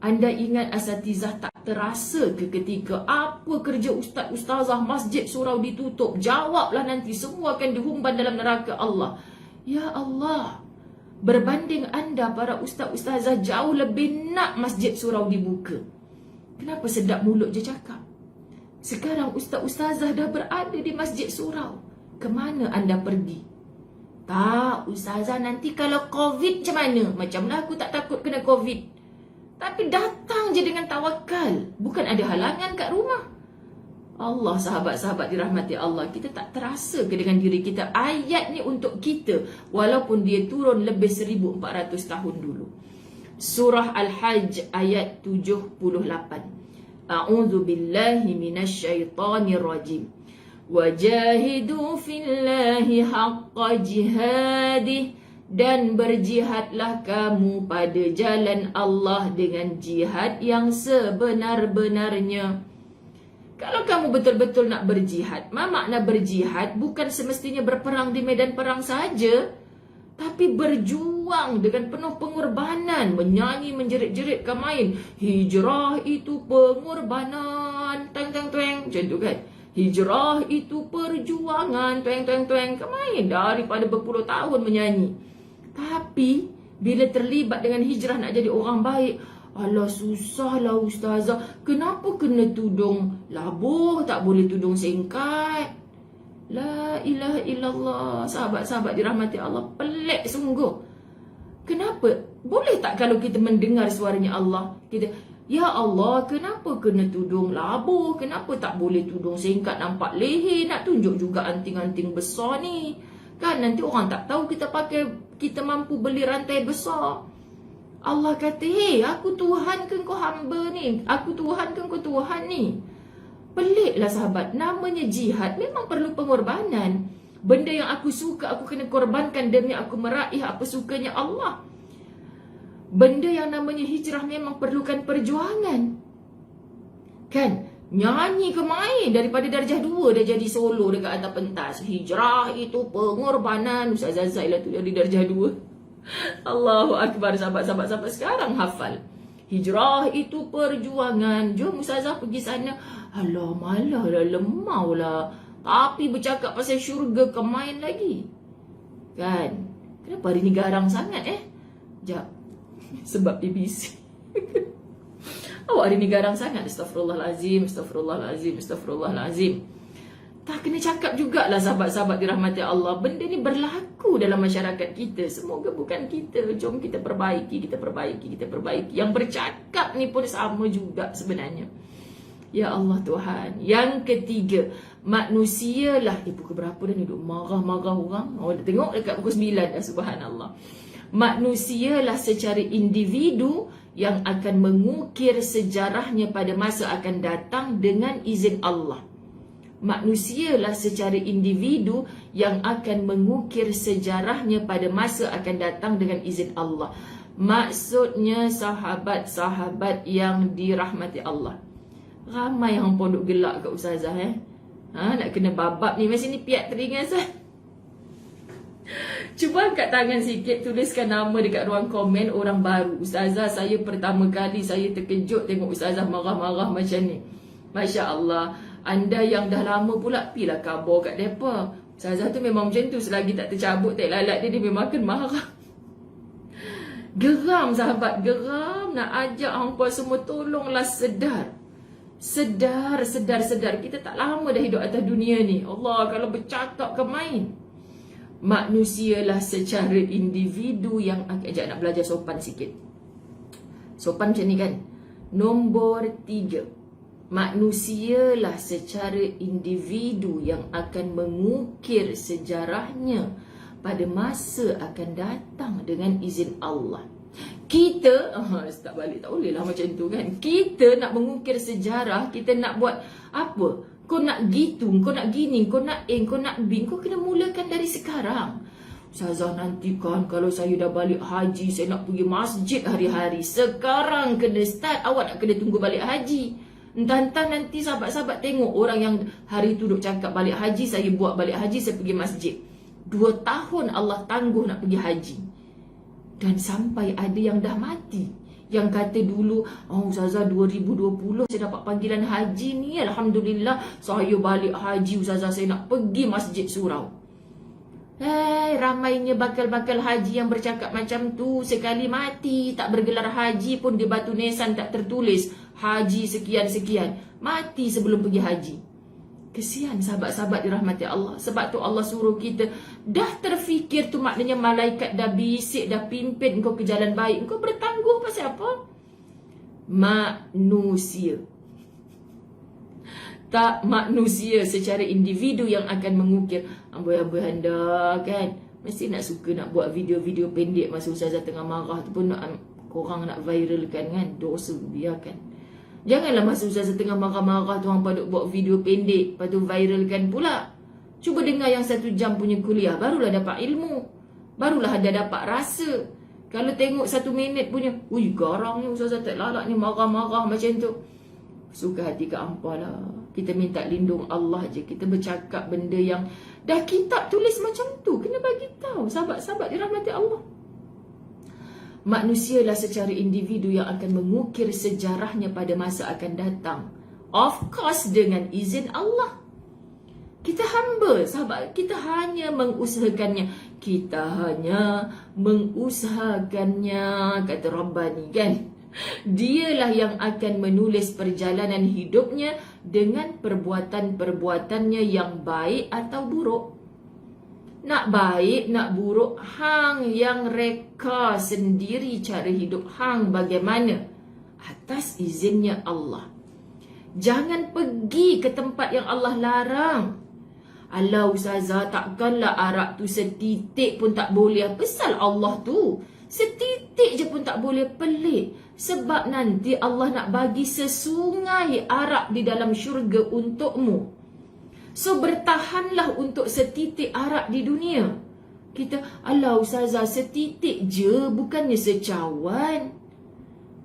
Anda ingat asatizah tak terasa ke ketika apa kerja ustaz-ustazah masjid surau ditutup? Jawablah nanti, semua akan dihumban dalam neraka Allah. Ya Allah, berbanding anda para ustaz-ustazah jauh lebih nak masjid surau dibuka. Kenapa sedap mulut je cakap? Sekarang ustaz-ustazah dah berada di masjid surau. Kemana anda pergi? Tak, ustazah nanti kalau COVID macam mana? Macam mana aku tak takut kena COVID? Tapi datang je dengan tawakal. Bukan ada halangan kat rumah. Allah, sahabat-sahabat dirahmati Allah, kita tak terasa ke dengan diri kita ayat ni untuk kita, walaupun dia turun lebih 1400 tahun dulu. Surah Al-Hajj ayat 78. A'udzu billahi minasyaitonir rajim. Wajahidu fillahi haqqa jihadih, dan berjihadlah kamu pada jalan Allah dengan jihad yang sebenar-benarnya. Kalau kamu betul-betul nak berjihad, makna berjihad bukan semestinya berperang di medan perang saja, tapi berjuang dengan penuh pengorbanan, menyanyi, menjerit-jerit, main. Hijrah itu pengorbanan, teng-teng-teng, macam tu kan. Hijrah itu perjuangan, teng-teng-teng, main daripada berpuluh tahun menyanyi. Tapi bila terlibat dengan hijrah nak jadi orang baik, alah susahlah ustazah. Kenapa kena tudung labuh, tak boleh tudung singkat? La ilaha illallah. Sahabat-sahabat dirahmati Allah, pelik sungguh. Kenapa? Boleh tak kalau kita mendengar suaranya Allah, kita, ya Allah, kenapa kena tudung labuh? Kenapa tak boleh tudung singkat nampak leher? Nak tunjuk juga anting-anting besar ni. Kan nanti orang tak tahu kita mampu beli rantai besar. Allah kata, hey, aku Tuhan ke kau hamba ni? Aku Tuhan ke kau Tuhan ni? Peliklah sahabat, namanya jihad memang perlu pengorbanan. Benda yang aku suka, aku kena korbankan demi aku meraih apa sukanya Allah. Benda yang namanya hijrah memang perlukan perjuangan. Kan? Nyanyi ke main daripada darjah 2 dah jadi solo dekat atas pentas. Hijrah itu pengorbanan. Ustazah Zailah tu dari darjah 2. Allahu Akbar, sahabat-sahabat sampai sekarang hafal. Hijrah itu perjuangan. Jom Ustazah pergi sana. Alah, malah lah, lemau lah. Tapi bercakap pasal syurga ke main lagi. Kan? Kenapa hari ni garang sangat Sekejap. Sebab BBC. Awak hari ni garang sangat. Astaghfirullahalazim, astaghfirullahalazim, astaghfirullahalazim. Tak kena cakap jugalah sahabat-sahabat dirahmati Allah. Benda ni berlaku dalam masyarakat kita. Semoga bukan kita. Jom kita perbaiki, kita perbaiki, kita perbaiki. Yang bercakap ni pun sama juga sebenarnya. Ya Allah Tuhan. Yang ketiga, manusia lah. Pukul berapa dah ni duduk marah-marah orang. Oh, tengok dekat pukul 9 dah, subhanallah. Manusia lah secara individu yang akan mengukir sejarahnya pada masa akan datang dengan izin Allah. Manusialah secara individu yang akan mengukir sejarahnya pada masa akan datang dengan izin Allah. Maksudnya sahabat-sahabat yang dirahmati Allah. Ramai yang pondok gelak kat Ustazah nak kena babak ni. Masa ni piat telinga saya. Cuba angkat tangan sikit, tuliskan nama dekat ruang komen orang baru. Ustazah, saya pertama kali saya terkejut tengok Ustazah marah-marah macam ni. Masya Allah. Anda yang dah lama pula, pilah khabar kat mereka. Ustazah tu memang macam tu, selagi tak tercabut tak lalat dia memang akan marah. Geram sahabat, geram. Nak ajak hampa semua, tolonglah sedar. Sedar. Kita tak lama dah hidup atas dunia ni. Allah, kalau bercakap ke main. Manusialah secara individu yang ajak nak belajar sopan sikit. Sopan macam ni kan. Nombor 3, manusialah secara individu yang akan mengukir sejarahnya pada masa akan datang dengan izin Allah. Kita tak balik, tak boleh lah macam tu kan. Kita nak mengukir sejarah, kita nak buat apa? Kau nak gitu, kau nak gini, kau nak A, kau nak B, kau kena mulakan dari sekarang. Ustazah, nanti kan kalau saya dah balik haji, saya nak pergi masjid hari-hari. Sekarang kena start, awak nak kena tunggu balik haji. Entah-entah nanti sahabat-sahabat tengok orang yang hari tu duk cakap balik haji, saya buat balik haji, saya pergi masjid. 2 tahun Allah tangguh nak pergi haji. Dan sampai ada yang dah mati. Yang kata dulu, Ustazah 2020 saya dapat panggilan haji ni, alhamdulillah saya balik haji Ustazah, saya nak pergi Masjid Surau. Ramainya bakal-bakal haji yang bercakap macam tu. Sekali mati tak bergelar haji pun di batu nisan tak tertulis haji sekian-sekian. Mati sebelum pergi haji. Kesian sahabat-sahabat dirahmati Allah. Sebab tu Allah suruh kita, dah terfikir tu maknanya malaikat dah bisik, dah pimpin kau ke jalan baik, kau bertangguh pasal apa? Manusia. Tak manusia secara individu yang akan mengukir. Amboi-amboi anda kan, mesti nak suka nak buat video-video pendek masa Ustazah tengah marah tu pun korang nak viralkan kan. Dosa, biarkan. Janganlah masa Ustazah tengah marah-marah tu orang pada buat video pendek, lepas tu viralkan pula. Cuba dengar yang 1 jam punya kuliah, barulah dapat ilmu, barulah ada dapat rasa. Kalau tengok 1 minit punya, ui garang ni Ustazah tak lalak ni, marah-marah macam tu. Suka hati ke hampa lah. Kita minta lindung Allah je. Kita bercakap benda yang dah kitab tulis macam tu, kena bagi tahu sahabat-sahabat dirahmati Allah. Manusialah secara individu yang akan mengukir sejarahnya pada masa akan datang. Of course dengan izin Allah. Kita hamba sahabat, kita hanya mengusahakannya. Kita hanya mengusahakannya, kata Rabbani kan. Dialah yang akan menulis perjalanan hidupnya dengan perbuatan-perbuatannya yang baik atau buruk. Nak baik, nak buruk, hang yang reka sendiri cara hidup hang bagaimana. Atas izinnya Allah. Jangan pergi ke tempat yang Allah larang. Alah Ustazah, takkanlah arak tu setitik pun tak boleh. Apa pasal Allah tu? Setitik setitik je pun tak boleh pelik. Sebab nanti Allah nak bagi sesungai arak di dalam syurga untukmu. So bertahanlah untuk setitik arak di dunia. Kita, alah ustazah, setitik je, bukannya secawan.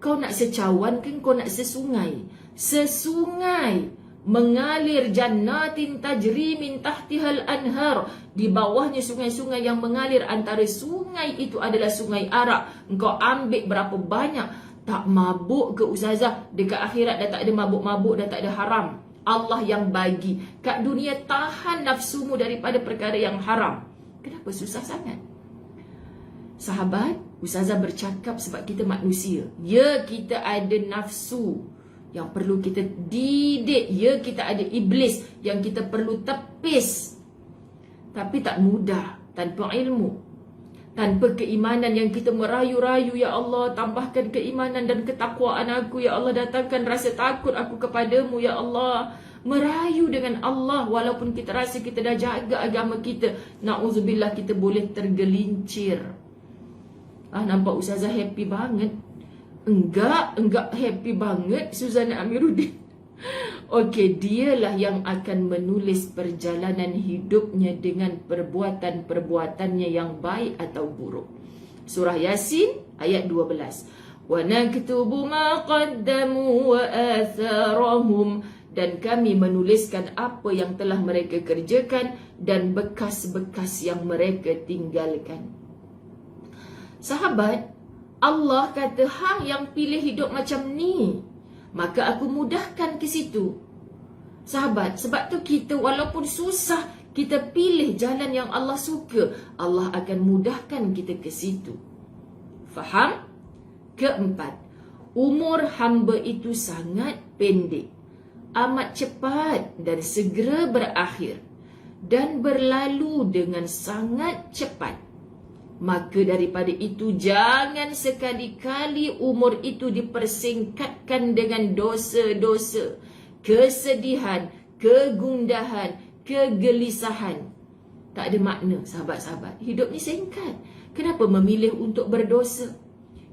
Kau nak secawan kan kau nak sesungai. Sesungai mengalir, jannatin tajri min tahtihal anhar. Di bawahnya sungai-sungai yang mengalir. Antara sungai itu adalah sungai arak. Engkau ambil berapa banyak, tak mabuk ke ustazah? Dekat akhirat dah tak ada mabuk-mabuk, dah tak ada haram. Allah yang bagi. Kat dunia tahan nafsumu daripada perkara yang haram. Kenapa susah sangat? Sahabat, ustazah bercakap sebab kita manusia. Ya, kita ada nafsu yang perlu kita didik. Ya, kita ada iblis yang kita perlu tepis. Tapi tak mudah tanpa ilmu, tanpa keimanan yang kita merayu-rayu. Ya Allah, tambahkan keimanan dan ketakwaan aku. Ya Allah, datangkan rasa takut aku kepadamu. Ya Allah, merayu dengan Allah walaupun kita rasa kita dah jaga agama kita. Na'udzubillah, kita boleh tergelincir. Nampak ustazah happy banget. Enggak happy banget Suzana Amiruddin. Okey, dialah yang akan menulis perjalanan hidupnya dengan perbuatan-perbuatannya yang baik atau buruk. Surah Yasin ayat 12. Wa naktubu ma qaddamu wa atharahum, dan kami menuliskan apa yang telah mereka kerjakan dan bekas-bekas yang mereka tinggalkan. Sahabat, Allah kata, hang yang pilih hidup macam ni, maka aku mudahkan ke situ. Sahabat, sebab tu kita walaupun susah, kita pilih jalan yang Allah suka, Allah akan mudahkan kita ke situ. Faham? Keempat, umur hamba itu sangat pendek, amat cepat dan segera berakhir, dan berlalu dengan sangat cepat. Maka daripada itu, jangan sekali-kali umur itu dipersingkatkan dengan dosa-dosa, kesedihan, kegundahan, kegelisahan. Tak ada makna, sahabat-sahabat. Hidup ni singkat. Kenapa memilih untuk berdosa?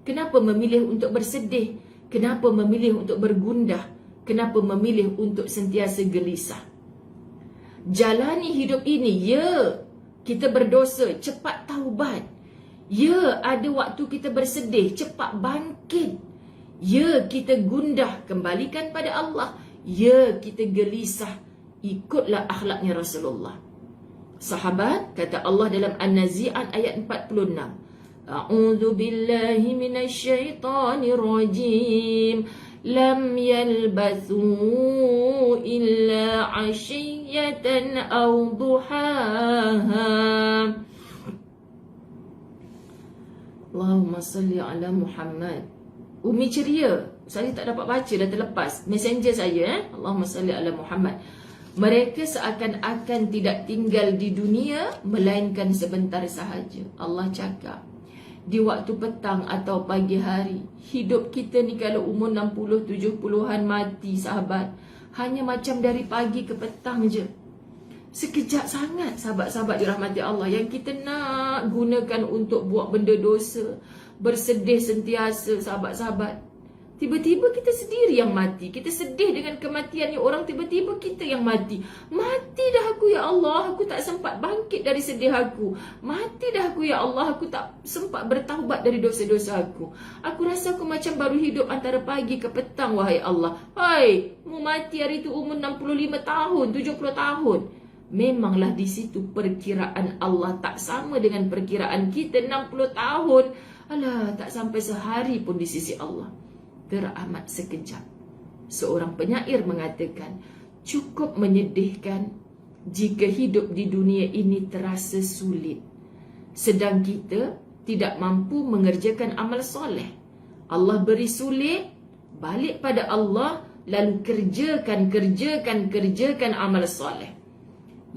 Kenapa memilih untuk bersedih? Kenapa memilih untuk bergundah? Kenapa memilih untuk sentiasa gelisah? Jalani hidup ini, ya, kita berdosa, cepat taubat. Ya, ada waktu kita bersedih, cepat bangkit. Ya, kita gundah, kembalikan pada Allah. Ya, kita gelisah, ikutlah akhlaknya Rasulullah. Sahabat, kata Allah dalam An-Nazi'at ayat 46. A'udzu billahi minasyaitonir rajim. Lam yalbathu illa 'ashiyatan aw duhaha. Allahumma salli ala Muhammad. Umi ceria. Saya tak dapat baca, dah terlepas messenger saya. Allahumma salli ala Muhammad. Mereka seakan-akan tidak tinggal di dunia melainkan sebentar sahaja. Allah cakap, di waktu petang atau pagi hari. Hidup kita ni kalau umur 60, 70-an mati, sahabat, hanya macam dari pagi ke petang je. Sekejap sangat, sahabat-sahabat dirahmati Allah, yang kita nak gunakan untuk buat benda dosa, bersedih sentiasa, sahabat-sahabat. Tiba-tiba kita sendiri yang mati. Kita sedih dengan kematiannya orang, tiba-tiba kita yang mati. Mati dah aku, ya Allah, aku tak sempat bangkit dari sedih aku. Mati dah aku, ya Allah, aku tak sempat bertaubat dari dosa-dosa aku. Aku rasa aku macam baru hidup antara pagi ke petang, wahai Allah. Hai, mu mati hari tu umur 65 tahun, 70 tahun. Memanglah di situ perkiraan Allah tak sama dengan perkiraan kita 60 tahun. Alah, tak sampai sehari pun di sisi Allah. Teramat sekejap. Seorang penyair mengatakan, cukup menyedihkan jika hidup di dunia ini terasa sulit, sedang kita tidak mampu mengerjakan amal soleh. Allah beri sulit, balik pada Allah, lalu kerjakan amal soleh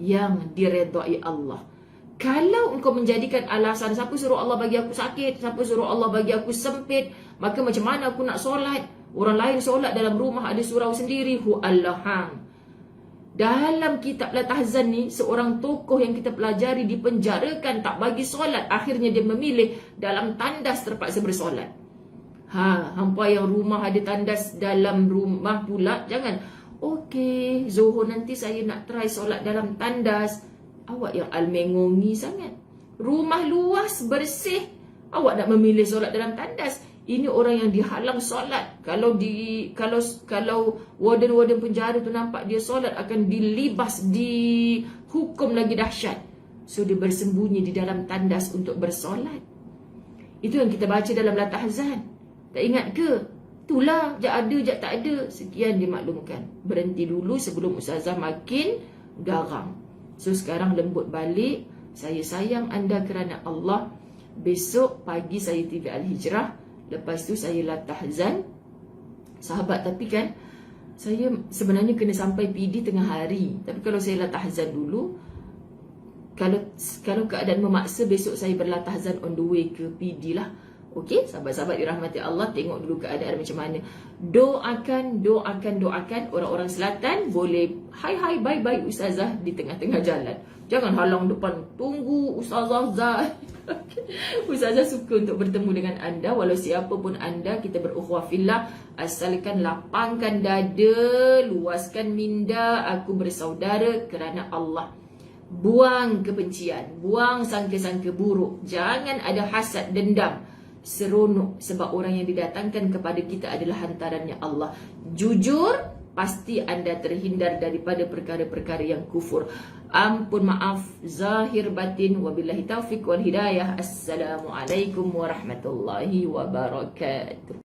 yang diredai Allah. Kalau engkau menjadikan alasan, siapa suruh Allah bagi aku sakit, siapa suruh Allah bagi aku sempit, maka macam mana aku nak solat? Orang lain solat dalam rumah ada surau sendiri. Hu Allah hang. Dalam kitab Latahzan ni, seorang tokoh yang kita pelajari dipenjarakan, tak bagi solat. Akhirnya dia memilih dalam tandas terpaksa bersolat. Hampa yang rumah ada tandas dalam rumah pula, jangan, okey, Zuhur nanti saya nak try solat dalam tandas. Awak yang almengongi sangat. Rumah luas, bersih, awak nak memilih solat dalam tandas. Ini orang yang dihalang solat. Kalau warden-warden penjara tu nampak dia solat, akan dilibas, dihukum lagi dahsyat. So dia bersembunyi di dalam tandas untuk bersolat. Itu yang kita baca dalam Latahzan. Tak ingat ke? Itulah, jap ada, jap tak ada. Sekian dimaklumkan. Berhenti dulu sebelum Ustazah makin garang. So sekarang lembut balik. Saya sayang anda kerana Allah. Besok pagi saya TV Al-Hijrah. Lepas tu saya Latahzan. Sahabat, tapi kan saya sebenarnya kena sampai PD tengah hari. Tapi kalau saya Latahzan dulu, kalau keadaan memaksa, besok saya berlatahzan on the way ke PD lah. Okey, sahabat-sahabat dirahmati Allah, tengok dulu keadaan macam mana. Doakan orang-orang selatan boleh hai bye Ustazah di tengah-tengah jalan. Jangan halang depan, tunggu Ustazah Zai. Ustazah suka untuk bertemu dengan anda, walau siapa pun anda. Kita berukhuwah fillah, asalkan lapangkan dada, luaskan minda. Aku bersaudara kerana Allah. Buang kebencian, buang sangka-sangka buruk. Jangan ada hasad, dendam. Seronok sebab orang yang didatangkan kepada kita adalah hantarannya Allah. Jujur, pasti anda terhindar daripada perkara-perkara yang kufur. Ampun maaf zahir batin, wabillahi taufiq wal hidayah. Assalamualaikum warahmatullahi wabarakatuh.